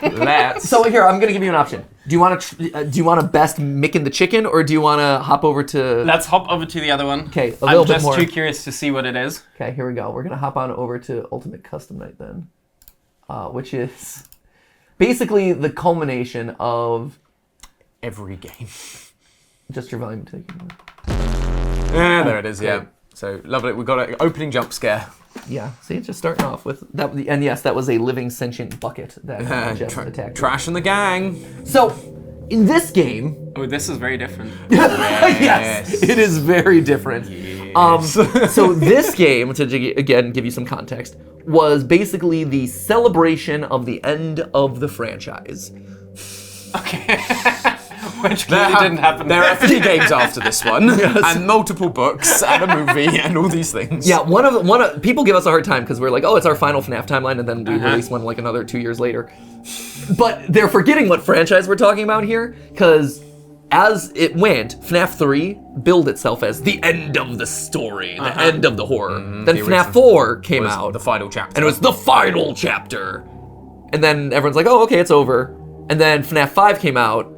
here, I'm gonna give you an option. Do you want to best Micken the Chicken, or do you want to hop over to? Let's hop over to the other one. Okay, a little bit more. I'm just too curious to see what it is. Okay, here we go. We're gonna hop on over to Ultimate Custom Night then, which is basically the culmination of every game. Just your volume taking. Yeah, there it is. Yeah. So lovely. We got an opening jump scare. Yeah. See, it's just starting off with that, and yes, that was a living sentient bucket that just attacked. Trash in the gang. So, in this game. Oh, this is very different. Yes, it is very different. Yes. So this game, to again give you some context, was basically the celebration of the end of the franchise. Okay. Which clearly didn't happen. There are 3 games after this one, and multiple books, and a movie, and all these things. Yeah, one of people give us a hard time because we're like, oh, it's our final FNAF timeline, and then we release one like another 2 years later. But they're forgetting what franchise we're talking about here, because as it went, FNAF 3 billed itself as the end of the story, the end of the horror. Then FNAF 4 came out. The final chapter. And it was the final chapter. And then everyone's like, oh, okay, it's over. And then FNAF 5 came out,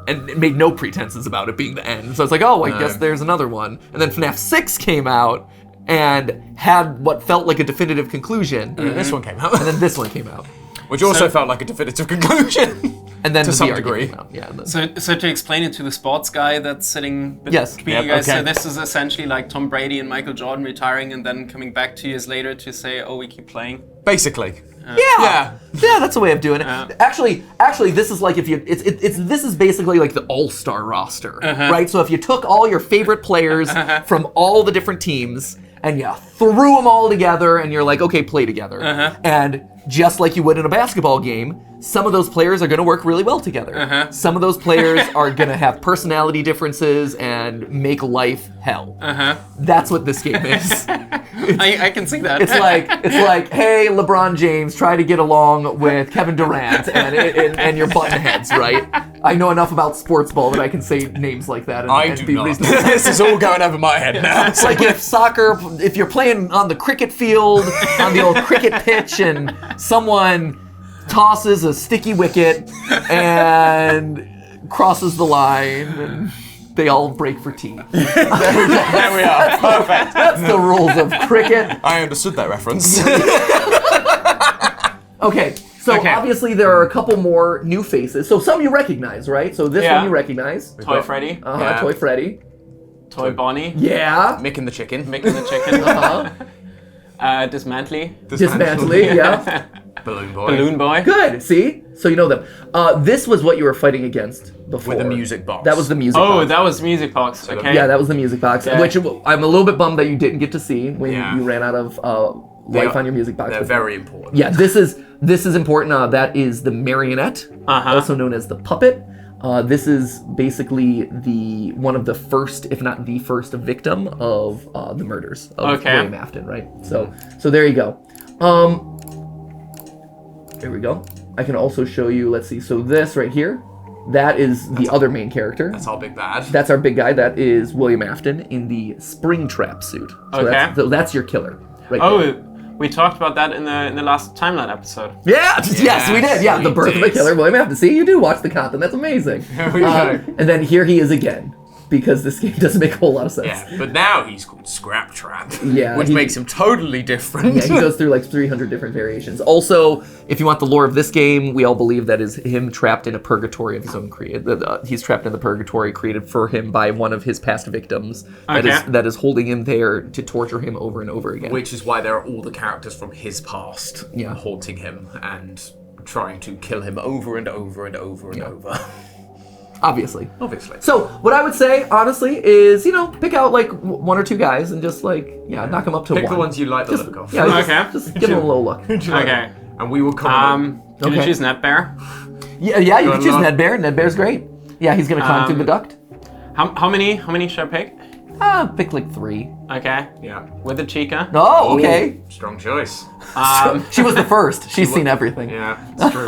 and it made no pretenses about it being the end. So it's like, oh, I guess there's another one. And then FNAF 6 came out and had what felt like a definitive conclusion. And then this one came out. And then this one came out. Which also felt like a definitive conclusion. And then to some VR degree. Came out. Yeah. So to explain it to the sports guy that's sitting between you guys, so this is essentially like Tom Brady and Michael Jordan retiring and then coming back 2 years later to say, oh, we keep playing. Basically. Yeah, that's a way of doing it. Actually, this is like if you, this is basically like the all-star roster, right? So if you took all your favorite players from all the different teams and you threw them all together, and you're like, okay, play together, and just like you would in a basketball game, some of those players are going to work really well together. Some of those players are going to have personality differences and make life hell. That's what this game is. I can see that. It's like, hey, LeBron James, try to get along with Kevin Durant and your button heads, right? I know enough about sports ball that I can say names like that and be reasonable. This is all going over my head now. It's like if you're playing on the cricket field, on the old cricket pitch, and someone tosses a sticky wicket and crosses the line, and they all break for tea. There we are. Perfect. That's the rules of cricket. I understood that reference. Okay, so Okay. obviously there are a couple more new faces. So some you recognize, right? So this Yeah. one you recognize. Toy Freddy. Yeah. Toy Freddy. Toy Bonnie. Yeah. Micken the Chicken. Micken the Chicken. Dismantly. Dismantly, yeah. Balloon Boy. Balloon Boy. Good, see? So you know them. This was what you were fighting against before. With the music box. That was the music Oh, box. that was Music Box. Okay. Yeah, that was the music box, Yeah. which I'm a little bit bummed that you didn't get to see when Yeah. you ran out of life on your music box. They're But very important. yeah, this is important. That is the marionette, also known as the puppet. This is basically one of the first, if not the first, victim of the murders of William Afton, right? So there you go. There we go. I can also show you. Let's see. So this right here, that is the other main character. That's our big bad. That's our big guy. That is William Afton in the Springtrap suit. So that's your killer. Right there. We talked about that in the last timeline episode. Yeah, yes, we did. Yeah, the birth of a killer, William Afton. See, you do watch the content. That's amazing. we go. And then here he is again, because this game doesn't make a whole lot of sense. Yeah, but now he's called Scrap Trap. Yeah, which makes him totally different. Yeah, he goes through like 300 different variations. Also, if you want the lore of this game, we all believe that is him trapped in a purgatory of his own created. He's trapped in the purgatory created for him by one of his past victims. That is holding him there to torture him over and over again. Which is why there are all the characters from his past Yeah. haunting him and trying to kill him over and over and over and over. Obviously. So, what I would say, honestly, is, pick out like one or two guys and just knock them up to pick one. the ones you like the look of. Yeah, just give them a little look. Okay. And we will come. Can you choose Netbear? Yeah, you can choose Nedbear. Nedbear's great. Yeah, he's gonna climb through the duct. How many should I pick? Pick like 3. Okay. Yeah. With the Chica. Oh, okay. Strong choice. She was the first. She's seen everything. Yeah, it's true.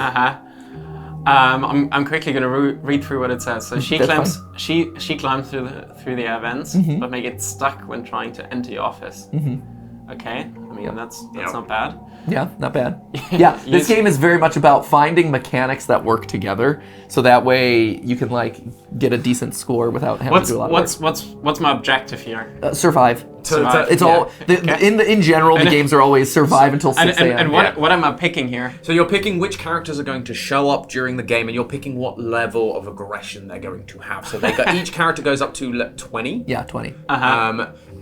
I'm quickly gonna read through what it says. So she That's climbs she climbs through the vents, but may get stuck when trying to enter the office. Okay, I mean that's not bad. Yeah, not bad. Yeah, this game is very much about finding mechanics that work together, so that way you can get a decent score without having to do a lot of work. What's my objective here? Survive. Survive. It's all in general. The games are always survive until 6 a.m. And what am I picking here? So you're picking which characters are going to show up during the game, and you're picking what level of aggression they're going to have. So each character goes up to 20. Yeah, 20.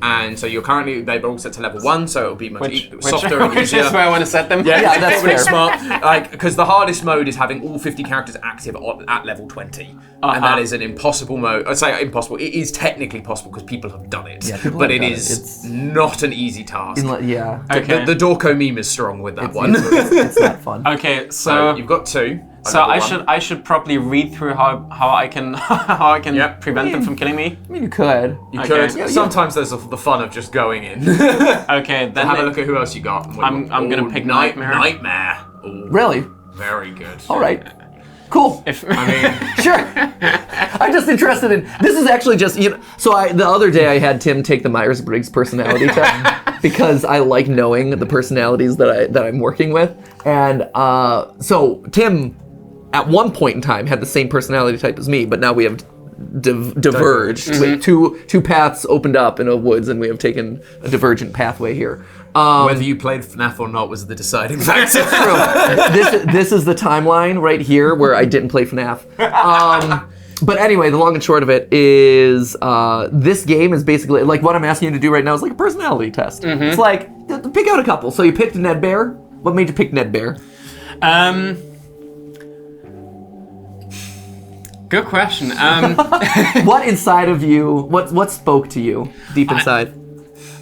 And so they're all set to level 1, so it'll be much softer and which easier. is where I want to set them. Yeah, that's really fair. smart. Because the hardest mode is having all 50 characters active at level 20, and that is an impossible mode. I'd say impossible. It is technically possible because people have done it, but it is not an easy task. Yeah. Okay. The Dorko meme is strong with that one. It's not fun. Okay, So so you've got 2. so I should probably read through how I can prevent them from killing me. I mean, you could. You Okay. could. Sometimes there's the fun of just going in. Okay, then Have a look at who else you got. I'm gonna pick Nightmare. Nightmare. Ooh, Really? very good. All right. Cool. If I mean, Sure. I'm just interested in. This is actually just So the other day I had Tim take the Myers-Briggs personality test because I like knowing the personalities that I'm working with, and so Tim, at one point in time, had the same personality type as me, but now we have diverged. With two paths opened up in a woods, and we have taken a divergent pathway here. whether you played FNAF or not was the deciding factor. This is the timeline right here where I didn't play FNAF. But anyway, the long and short of it is this game is basically like what I'm asking you to do right now is like a personality test. It's like pick out a couple. So you picked Ned Bear. What made you pick Ned Bear? Good question. What inside of you? What spoke to you deep inside?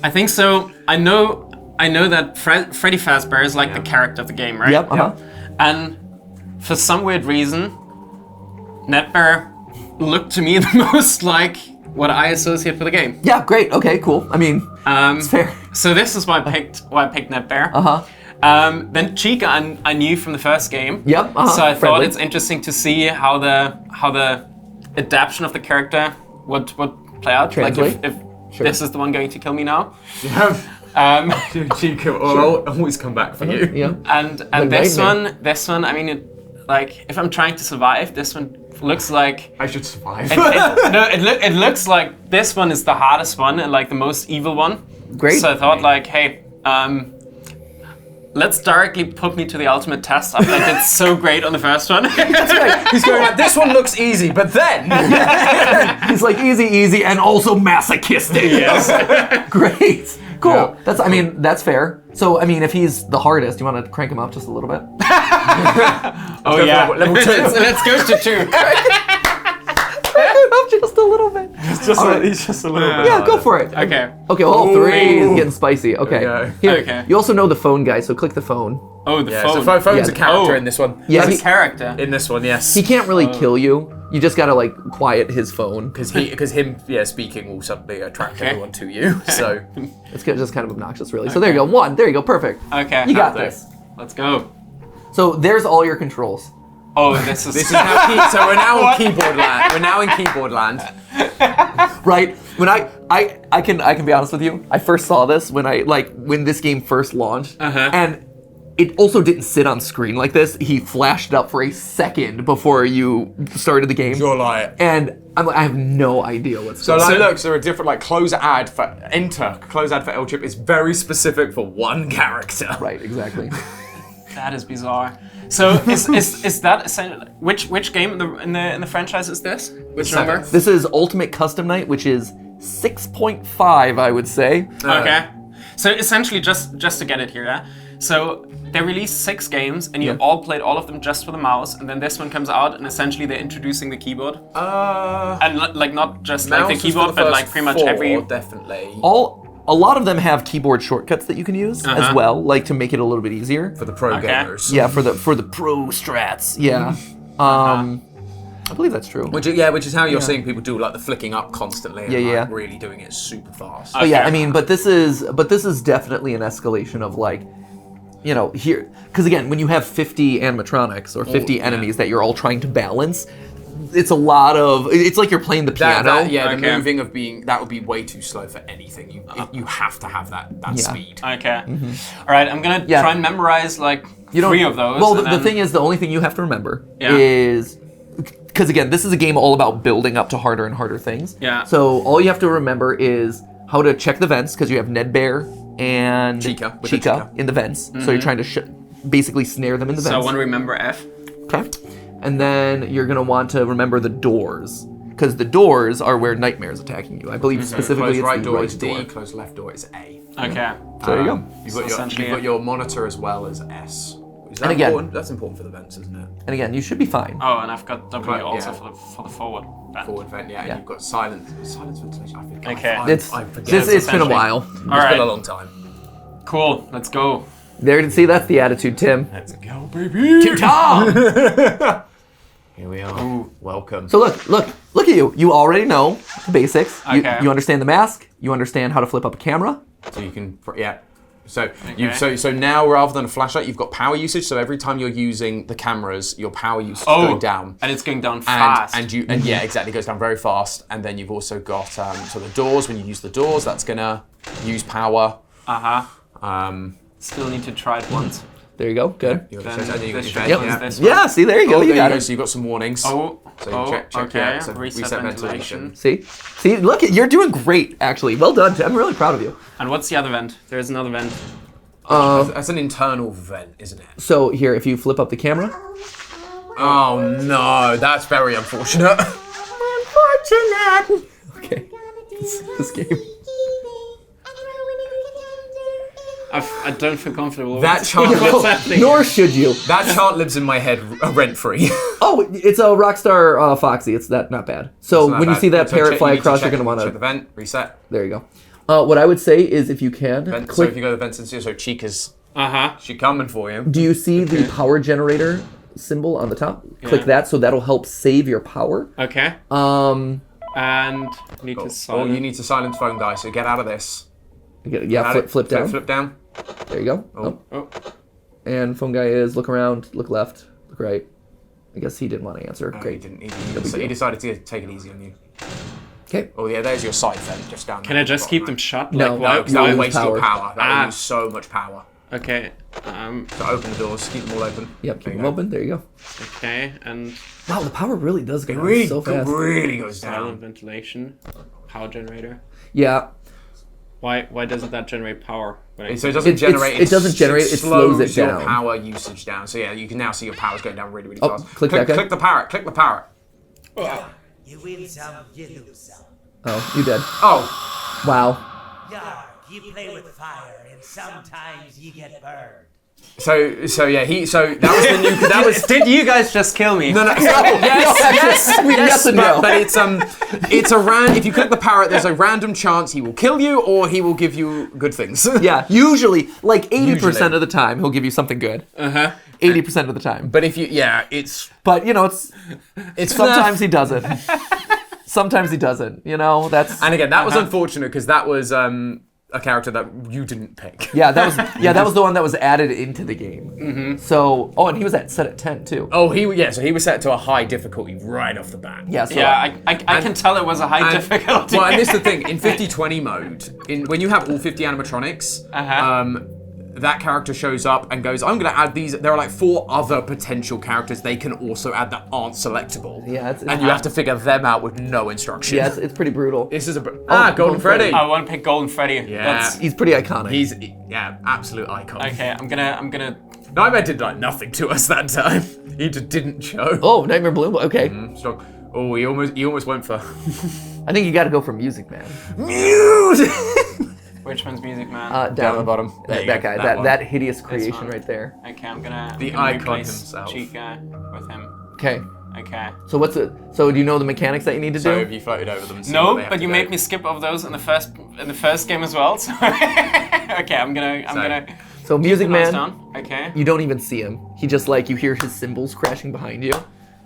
I think so. I know that Freddy Fazbear is like the character of the game, right? Yep. Uh-huh. And for some weird reason, Netbear looked to me the most like what I associate with the game. Yeah. Great. Okay. Cool. I mean, it's fair. So this is why I picked Netbear. Then Chica, I knew from the first game. Yep. So I thought Friendly. it's interesting to see how the adaptation of the character would play out. Translate. Like if Sure. this is the one going to kill me now. Chica will always come back for you. Yeah. And The this nightmare. one, I mean, if I'm trying to survive, this one looks like. I should survive. It looks like this one is the hardest one and like the most evil one. Great. So I thought hey, let's directly put me to the ultimate test after I did so great on the first one. He's going like, this one looks easy, but then... He's like, easy, and also masochistic. Yes. Great. Cool. Yeah. That's fair. So, I mean, if he's the hardest, you want to crank him up just a little bit? Oh yeah. Level 2. Let's go to 2. Up just a little bit. He's just a little bit. Yeah, go for it. Okay. Okay, well, 3 is getting spicy. Okay. There we go. Here, Okay. you also know the phone guy, so click the phone. Oh, the Yeah, phone. so phone's Yeah. a character Oh. in this one. Yeah, He's a character. In this one, yes. he can't really kill you. You just gotta, like, quiet his phone. Because him speaking will suddenly attract Okay. everyone to you. So It's just kind of obnoxious, really. So there you go. 1. There you go. Perfect. Okay. You got there. this. Let's go. So there's all your controls. Oh, this is now so we're now in keyboard land. We're now in keyboard land. Right? When I can be honest with you. I first saw this when this game first launched, and it also didn't sit on screen like this. He flashed up for a second before you started the game, You're like. and I have no idea what's So going on. look, so there are different close ad for L chip is very specific for one character. Right? Exactly. that is bizarre. So is that essentially which game in the franchise is this? Which number? This is Ultimate Custom Night, which is 6.5, I would say. Okay. So essentially, just to get it here, yeah. So they released 6 games, and you Yeah. all played all of them just for the mouse, and then this one comes out, and essentially they're introducing the keyboard, and like not just like the keyboard, but like pretty much every. Definitely. A lot of them have keyboard shortcuts that you can use as well, like to make it a little bit easier. For the pro gamers. Yeah, for the pro strats. Yeah. I believe that's true. Which is how you're seeing people do like the flicking up constantly and like really doing it super fast. But yeah, I mean, but this is definitely an escalation of like, you know, here, because again, when you have 50 animatronics or 50 enemies that you're all trying to balance, it's a lot of. It's like you're playing the piano. The moving of that would be way too slow for anything. You have to have that speed. Okay. All right, I'm gonna try and memorize like 3 of those. Well, the thing is, the only thing you have to remember is. Because again, this is a game all about building up to harder and harder things. Yeah. So all you have to remember is how to check the vents, because you have Ned Bear and Chica in the vents. So you're trying to basically snare them in the vents. So I want to remember F. Okay. And then you're going to want to remember the doors, because the doors are where Nightmare's attacking you. I believe specifically Close it's right the door right is door. D, close left door is A. Okay. So there you go. You've got your monitor as well as S. Is that And again- important? That's important for the vents, isn't it? And again, you should be fine. Oh, and I've got W also yeah. for the forward vent. Forward vent, yeah. And you've got silence ventilation. I think. Okay. I It's forget. it's been a essentially- while. All It's right. been a long time. Cool. Let's go. There, see, that's the attitude, Tim. Let's go, baby. Tim Tom! Here we are. Welcome. So look at you. You already know the basics. Okay. You understand the mask. You understand how to flip up a camera. So you can, so now rather than a flashlight, you've got power usage. So every time you're using the cameras, your power usage is going down. And it's going down fast. And yeah, exactly, it goes down very fast. And then you've also got so the doors. When you use the doors, that's gonna use power. Still need to try it once. There you go. Good. You Then got the this vent, should yeah. be this one. Yeah. See, there you go. Oh, You there got you go. it. So you've got some warnings. Oh, check, okay. yeah. So Reset ventilation. See, look, you're doing great. Actually, well done. Tim. I'm really proud of you. And what's the other vent? There's another vent. That's an internal vent, isn't it? So here, if you flip up the camera. Oh no, that's very unfortunate. Unfortunate. Okay. This game. I don't feel comfortable. That chant, What's happening? Nor should you. that chant lives in my head rent free. Oh, it's a Rockstar Foxy. It's not bad. So when you see that parrot fly across, you're gonna want check the to. vent, reset. There you go. What I would say is, if you can, Vent, so click. if you go to the vents and see, so Chica's Uh-huh. she coming for you. Do you see the power generator symbol on the top? Click that, so that'll help save your power. Okay. Um, And need to Oh, silence. you need to silence phone guy, so get out of this. yeah, flip down. Flip down. There you go. Oh. Oh. And phone guy is look around, look left, look right. I guess he didn't want to answer. No, Great. He didn't. He decided to take it easy on you. Okay. Oh yeah, there's your side vent just down there. Can I just keep them shut? No, Like, no, why? Because that will use waste your power. power. That will use so much power. Okay. So open the doors, keep them all open. Yep, keep There you them go. open. There you go. Okay. And Wow, the power really does go It down really, so fast. really goes silent down. ventilation. Power generator. Yeah. Why doesn't that generate power? So it doesn't generate. It doesn't generate. It slows it your down. power usage down. So yeah, you can now see your power's going down really, really Oh, fast. click that guy. Click the parrot. Click the parrot. You win some, you lose some. Oh, you did. Oh, Wow. Yarg, you play with fire, and sometimes you get burned. so yeah, so that was the new. That was. Did you guys just kill me? No, yes, and no. but it's a if you click the parrot, there's a random chance he will kill you or he will give you good things. Yeah, usually, like 80% Usually. of the time, he'll give you something good. 80% of the time. But if you, it's sometimes he doesn't. Sometimes he doesn't. You know, that's. and again, that was unfortunate because that was a character that you didn't pick. Yeah, that was the one that was added into the game. So, and he was set at 10 too. Oh, so he was set to a high difficulty right off the bat. Yeah, so Yeah, I can tell it was a high difficulty. Well, and this is the thing, in 50-20 mode, when you have all 50 animatronics, that character shows up and goes, I'm going to add these. There are like 4 other potential characters they can also add that aren't selectable. Yeah, it's and you have to figure them out with no instruction. yeah, it's pretty brutal. This is Golden Golden Freddy. I want to pick Golden Freddy. Yeah. He's pretty iconic. He's absolute icon. Okay, I'm gonna. Nightmare did like nothing to us that time. He just didn't show. Oh, Nightmare Balloon. Okay, Strong. Oh, he almost went for I think you got to go for Music Man. music. Which one's Music Man? Down at the bottom. There you That go, guy. that one. That hideous creation one. right there. Okay, I'm gonna. The I'm gonna icon replace himself. Chica with him. Okay. Okay. So So do you know the mechanics that you need to So do? have you floated over them? And seen No, where they have but to you go? made me skip over those in the first game as well. So okay, I'm gonna. So Music Nice Man, down. Okay. you don't even see him. He just you hear his cymbals crashing behind you,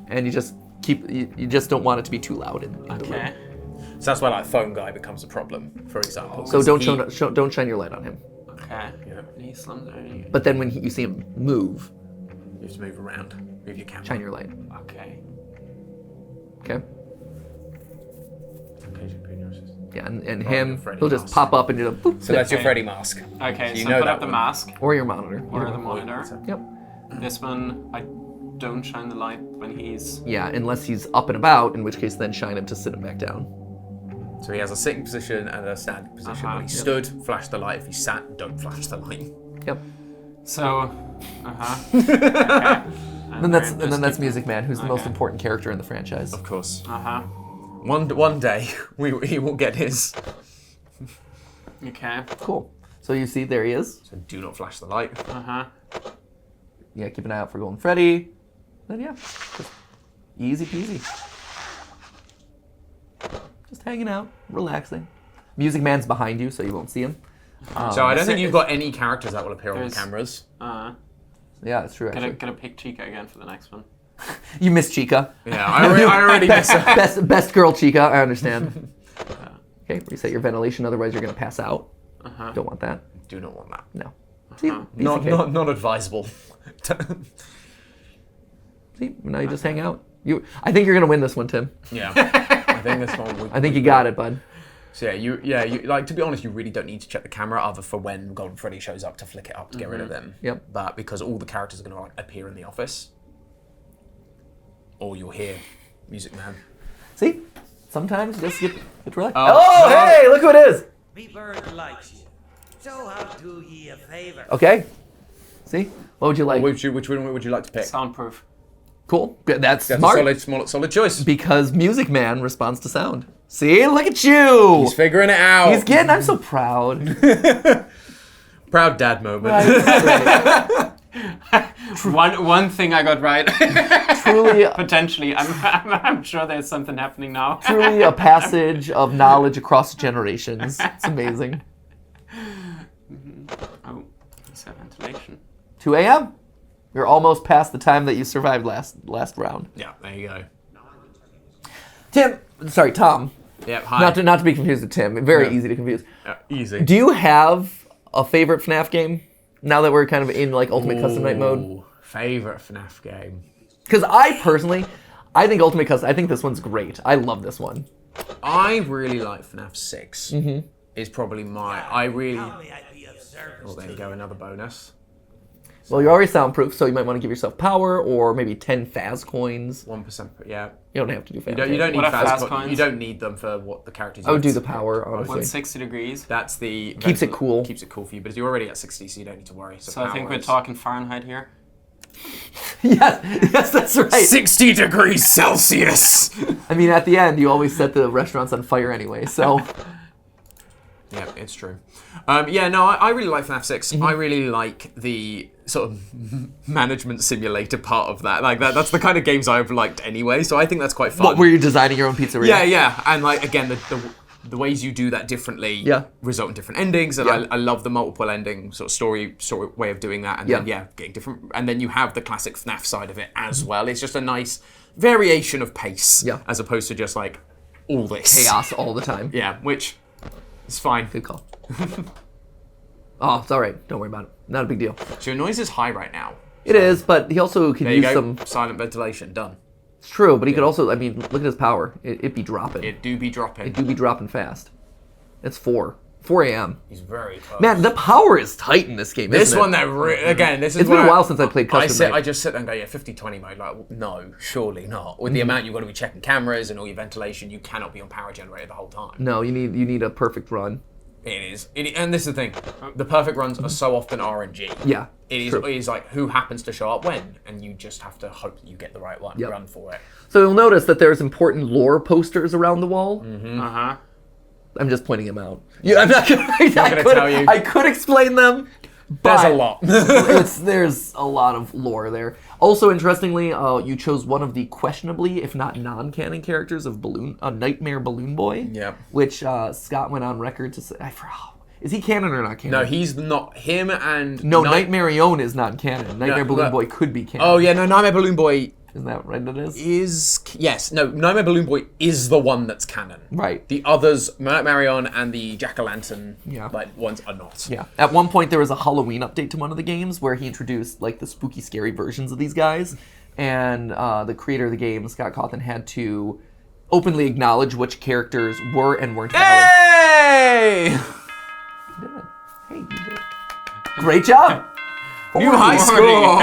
and you just you just don't want it to be too loud in the room. Okay. So that's why like phone guy becomes a problem, for example. So don't don't shine your light on him. Okay. He slums early. But then when you see him move, You have to move around, move your camera. shine your light. Okay. Okay. Yeah, and Right, him, Freddy he'll just mask. pop up and do a boop. So that's your Okay. Freddy mask. Okay. You So know put that up the one. mask or your monitor. or either the one. monitor. Yep. This one, I don't shine the light when he's. Yeah, unless he's up and about, in which case then shine him to sit him back down. So he has a sitting position and a standing position. When he stood, flash the light. If he sat, don't flash the light. Yep. So. Okay. And then that's Music Man, who's the most important character in the franchise. Of course. One day he will get his. Okay. Cool. So you see, there he is. So do not flash the light. Yeah, keep an eye out for Golden Freddy. Then yeah, just easy peasy. Just hanging out, relaxing. Music Man's behind you, so you won't see him. So I don't think you've got any characters that will appear on the There's- cameras. Yeah, that's true. Actually, Gonna pick Chica again for the next one. you missed Chica. Yeah, I already missed her. Best girl Chica. I understand. Okay, reset your ventilation, otherwise you're gonna pass out. Don't want that. Do not want that. No. See, Not advisable. See, now you just hang out. I think you're gonna win this one, Tim. Yeah. I think this one. I think you got it, bud. So you like, to be honest, you really don't need to check the camera other for when Golden Freddy shows up to flick it up to get rid of them. Yep. But because all the characters are going to appear in the office, or you'll hear Music Man. See, sometimes just get relaxed. Oh, no. Hey, look who it is. Me bird likes you. So how do ye a favor? Okay. See, what would you like? Which one would you like to pick? Soundproof. Cool. Good. That's That's smart. a solid choice. Because Music Man responds to sound. See, look at you. He's figuring it out. He's getting. I'm so proud. Proud dad moment. One thing I got right. Truly, Potentially, I'm sure there's something happening now. truly a passage of knowledge across generations. It's amazing. Oh, it's a ventilation. 2 a.m. You're almost past the time that you survived last round. Yeah, there you go. Tom. Yeah, hi. Not to be confused with Tim. Very Yeah. easy to confuse. Easy. Do you have a favorite FNAF game? Now that we're kind of in like Ultimate Custom Night mode? Ooh, favorite FNAF game. Because I personally, I think Ultimate Custom, I think this one's great. I love this one. I really like FNAF 6. Is probably my. I really. Tell me I'd be of service Oh, there you to go, another bonus. Well, you're already soundproof, so you might want to give yourself power or maybe 10 Faz coins. 1%. Yeah. You don't have to do Faz. You don't need What are fast fast coins? You don't need them for what the characters. I would do use. the power, honestly. What's 60 degrees? That's the Keeps it cool. Keeps it cool for you, but you're already at 60, so you don't need to worry. So I think power we're is- talking Fahrenheit here. yes, that's right. 60 degrees Celsius. I mean, at the end, you always set the restaurants on fire anyway, so... Yeah, it's true. I really like FNAF 6. I really like the sort of management simulator part of that. Like that's the kind of games I've liked anyway, so I think that's quite fun. What, where you're designing your own pizzeria? Yeah, and like again, the ways you do that differently result in different endings, and I love the multiple ending sort of story way of doing that, and then getting different, and then you have the classic FNAF side of it as well. It's just a nice variation of pace, as opposed to just like all this Chaos all the time. Yeah, which is fine. Good call. Oh, it's all right. Don't worry about it. Not a big deal. So your noise is high right now. It is, but he also could There you use go. some... Silent ventilation done. It's true, but he could also... I mean, look at his power. It be dropping. It do be dropping. It do be dropping fast. It's 4 a.m. He's very close. Man, the power is tight in this game, This isn't one, it? again, this is It's been where a while since I played custom night. I just sit there and go, 50-20 mode. Like, no, surely not. With the amount you've got to be checking cameras and all your ventilation, you cannot be on power generator the whole time. No, you need a perfect run. It is. And this is the thing. The perfect runs are so often RNG. Yeah. It is like who happens to show up when, and you just have to hope that you get the right one run for it. So you'll notice that there's important lore posters around the wall. Uh-huh. I'm just pointing them out. Yeah, I'm not gonna tell you. I could explain them. There's but a lot. there's a lot of lore there. Also, interestingly, you chose one of the questionably, if not non-canon characters of Nightmare Balloon Boy. Yep. Which Scott went on record to say, is he canon or not canon? No, he's not. Him and... No, Nightmare Ione is not canon. Nightmare Balloon Boy could be canon. Oh, yeah, no, Nightmare Balloon Boy... Isn't that right? It is? Yes, no, Nightmare Balloon Boy is the one that's canon. Right. The others, Marion and the Jack-o'-lantern ones are not. Yeah. At one point, there was a Halloween update to one of the games where he introduced like the spooky, scary versions of these guys, and the creator of the game, Scott Cawthon, had to openly acknowledge which characters were and weren't valid. Hey! You did it. Hey, you did it. Great job. New high score!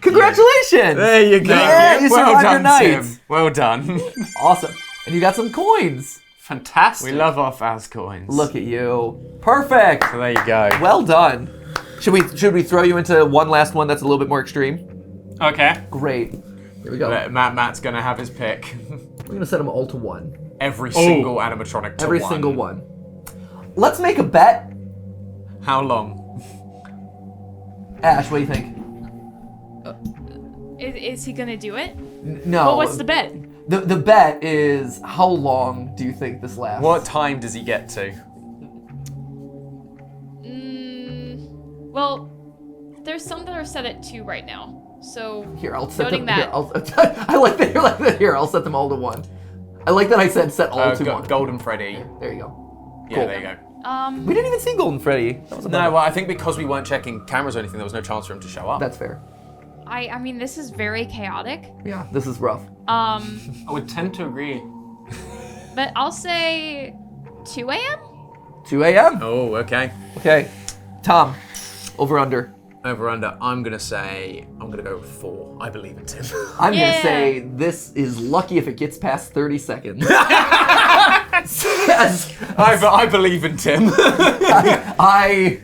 Congratulations! There you go. Yeah, you well survived done, your night. Tim. Well done. Awesome. And you got some coins. Fantastic. We love our Faz coins. Look at you. Perfect. So there you go. Well done. Should we throw you into one last one that's a little bit more extreme? Okay. Great. Here we go. Matt's gonna have his pick. We're gonna set them all to 1. Every single animatronic to Every one. single one. Let's make a bet. How long? Ash, what do you think? Is he gonna do it? No. Well, what's the bet? The bet is how long do you think this lasts? What time does he get to? Well, there's some that are set at 2 right now. So Here, I'll set noting them. that. Here, I like that. You're like that. Here, I'll set them all to 1. I like that I said set all to 1. Golden Freddy. There you go. Yeah, Cool. there you go. We didn't even see Golden Freddy. That was a No, bummer. well, I think because we weren't checking cameras or anything, there was no chance for him to show up. That's fair. I mean, this is very chaotic. Yeah, this is rough. I would tend to agree. But I'll say 2 a.m. 2 a.m. Oh, okay. Okay. Tom, over under. Over under. I'm gonna go with 4. I believe in Tim. I'm Yeah. gonna say this is lucky if it gets past 30 seconds. I believe in Tim. I,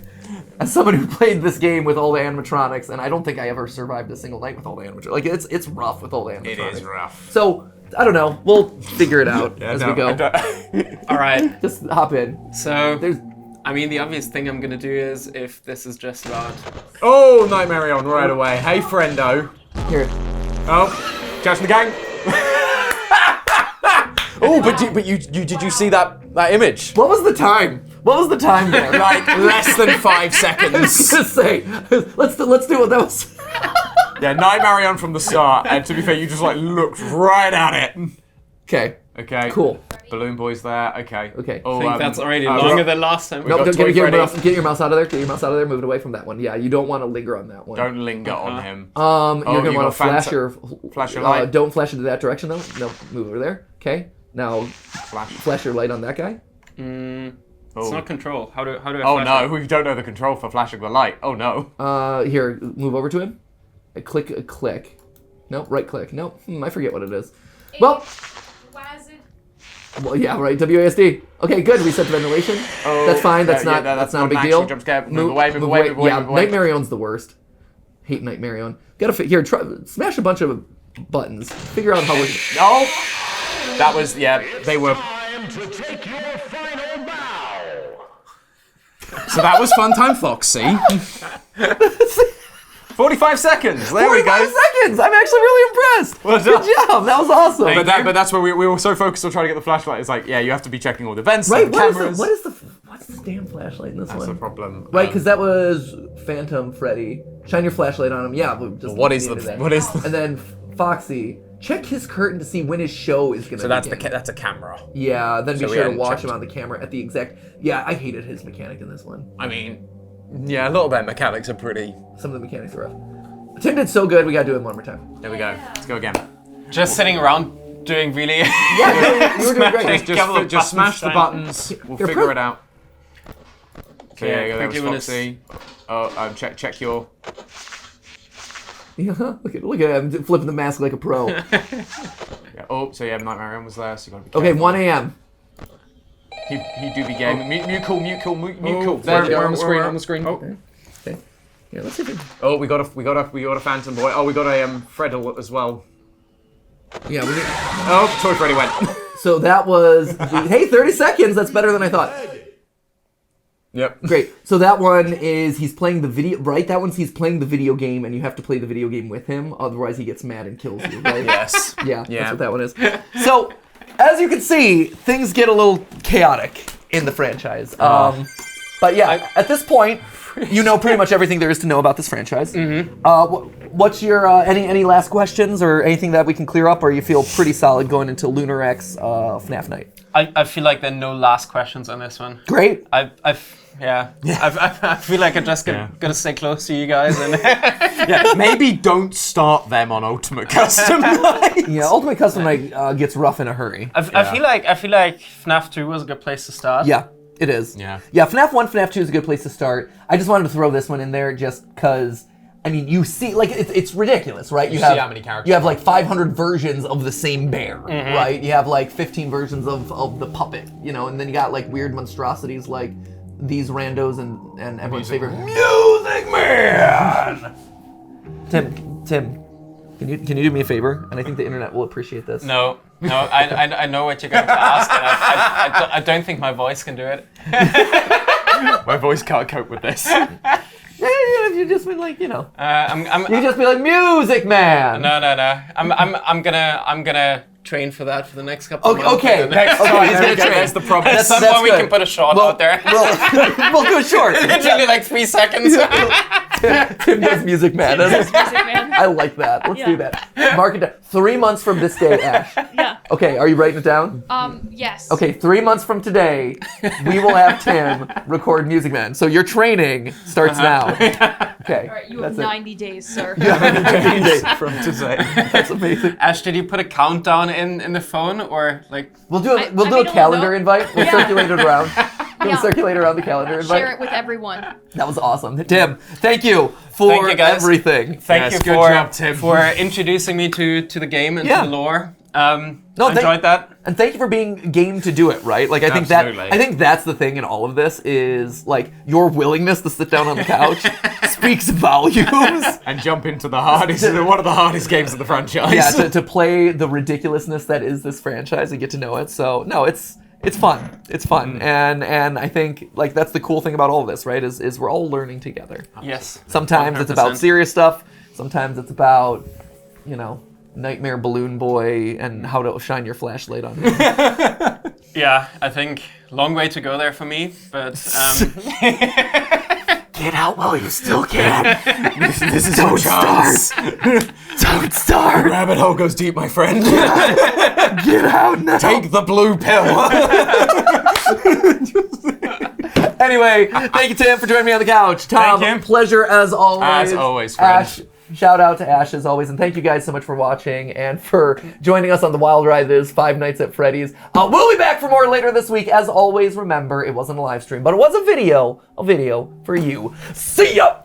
as someone who played this game with all the animatronics, and I don't think I ever survived a single night with all the animatronics. Like it's rough with all the animatronics. It is rough. So I don't know. We'll figure it out as we go. All right. Just hop in. So, There's the obvious thing I'm gonna do is, if this is just about... Oh, Nightmare on right away. Hey, friendo. here. Oh, catching the gang. Oh, but did you see that image? What was the time? What was the time there? Like less than 5 I was seconds. gonna say, let's do what that was. Yeah, Nightmare on from the start. And to be fair, you just like looked right at it. Okay. Okay. Cool. Balloon Boy's there. Okay. Okay. Oh, I think that's already longer than last time. Nope, got don't Toy get Freddy. your mouse out of there. Get your mouse out of there. Move it away from that one. Yeah, you don't want to linger on that one. Don't linger on him. You're gonna you want to got flash your light. Don't flash into that direction though. No, move over there. Okay. Now Flash. flash your light on that guy. It's not control. How do I Oh flash no, it? we don't know the control for flashing the light. Oh no. Here, move over to him. A click. Nope, right click. Nope, I forget what it is. Well, yeah, right. WASD. Okay, good. Reset the ventilation. Oh, that's fine. That's yeah, not. that's That's not a not big an deal. actual jump scare. Move away. Yeah, move away. Night Marion's the worst. Hate Night Marion. Gotta here. Try smash a bunch of buttons. Figure out how we. No. That was They were. Time to take your final bow. So that was Fun Time Foxy. 45 seconds. There we 45 go. seconds. I'm actually really impressed. Well done. Good job. That was awesome. But that's where we were so focused on trying to get the flashlight. It's like, you have to be checking all the vents, right. the cameras. What's the damn flashlight in this That's one? the problem. Right, because that was Phantom Freddy. Shine your flashlight on him. Yeah. Just What is the end of that. what is the? And then Foxy. Check his curtain to see when his show is gonna. So that's begin. that's a camera. Yeah, then be So we sure to hadn't watch checked. him on the camera at the exact. Yeah, I hated his mechanic in this one. I mean, yeah, a lot of their mechanics are pretty. Some of the mechanics are rough. Tim did so good. We gotta do it one more time. There we go. Let's go again. Just sitting around doing really. Yeah, you were doing great. Just smash the buttons. We'll You're figure pro. it out. So Yeah, yeah, there was quickly when it's- Foxy. Oh, check your. Yeah, look at him flipping the mask like a pro. Yeah. Oh, so yeah, Night Marion was there. So you gotta be Okay, careful. 1 a.m. He do be game. Mute cool. Oh, There, we're on the screen. On the screen. Okay. Yeah, let's see if we. Oh, we got a Phantom Boy. Oh, we got a Freddle as well. Yeah, we. Oh, Toy Freddy went. So that was. Hey, 30 seconds. That's better than I thought. Yep. Great. So that one is he's playing the video, right? That one's he's playing the video game, and you have to play the video game with him. Otherwise, he gets mad and kills you. Right? Yes. Yeah, that's what that one is. So, as you can see, things get a little chaotic in the franchise. But yeah, at this point, you know pretty much everything there is to know about this franchise. Mm-hmm. What's your any last questions or anything that we can clear up, or you feel pretty solid going into Lunar X FNAF night? I feel like there are no last questions on this one. Great. I feel like I just gotta stay close to you guys and Yeah. Maybe don't start them on Ultimate Custom Night. Yeah, Ultimate Custom Night gets rough in a hurry. I feel like FNAF 2 was a good place to start. Yeah, it is. Yeah. Yeah, FNAF 1, FNAF 2 is a good place to start. I just wanted to throw this one in there just because, I mean, you see, like, it's ridiculous, right? You see how many characters You have, like, 500 versions of the same bear, right? You have, like, 15 versions of the puppet, you know, and then you got, like, weird monstrosities like these randos and everyone's favorite Music Man! Tim, can you do me a favor? And I think the internet will appreciate this. No, I know what you're going to ask, and I don't think my voice can do it. My voice can't cope with this. Yeah, you just been like, you know. I'm You just be like, Music Man! no. I'm gonna train for that for the next couple of months. Okay. Next Okay, time, he's there gonna we go. train. There's the problem. At some That's point we good. can put a short out there. We'll go short. Literally like 3 seconds. Tim does Music Man. Music Man. I like that. Let's do Yeah. that. Mark it down. 3 months from this day, Ash. Yeah. Okay, are you writing it down? Yes. Okay, 3 months from today, we will have Tim record Music Man. So your training starts now. Okay. All right, you have that's 90 days, sir. it. From today. That's amazing. Ash, did you put a countdown in the phone or like? We'll do I a mean, calendar no. invite. We'll Yeah. circulate it around. We'll Yeah. circulate around the calendar invite. Share it with everyone. That was awesome. Tim, thank you for Thank you, guys. everything. Thank Yes, you good for job, Tim. for introducing me to the game and Yeah. to the lore. No, I enjoyed that. And thank you for being game to do it, right? Like I think Absolutely. I think that's the thing in all of this is like your willingness to sit down on the couch speaks volumes. And jump into the hardest, one of the hardest games of the franchise. Yeah, to play the ridiculousness that is this franchise and get to know it. So no, it's fun. It's fun. And I think like that's the cool thing about all of this, right? Is we're all learning together. Yes. Sometimes it's about 100%. serious stuff. Sometimes it's about, you know, Nightmare Balloon Boy and how to shine your flashlight on him. Yeah, I think long way to go there for me, but Get out while you still can. This is your chance. Don't start. Rabbit hole goes deep, my friend. Get out now. Take the blue pill. Anyway, thank you, Tim, for joining me on the couch. Tom, Thank you. pleasure as always. As always, friend. Ash, Shout out to Ash as always, and thank you guys so much for watching and for joining us on the wild ride that is Five Nights at Freddy's. We'll be back for more later this week. As always, remember, it wasn't a live stream, but it was a video for you. See ya!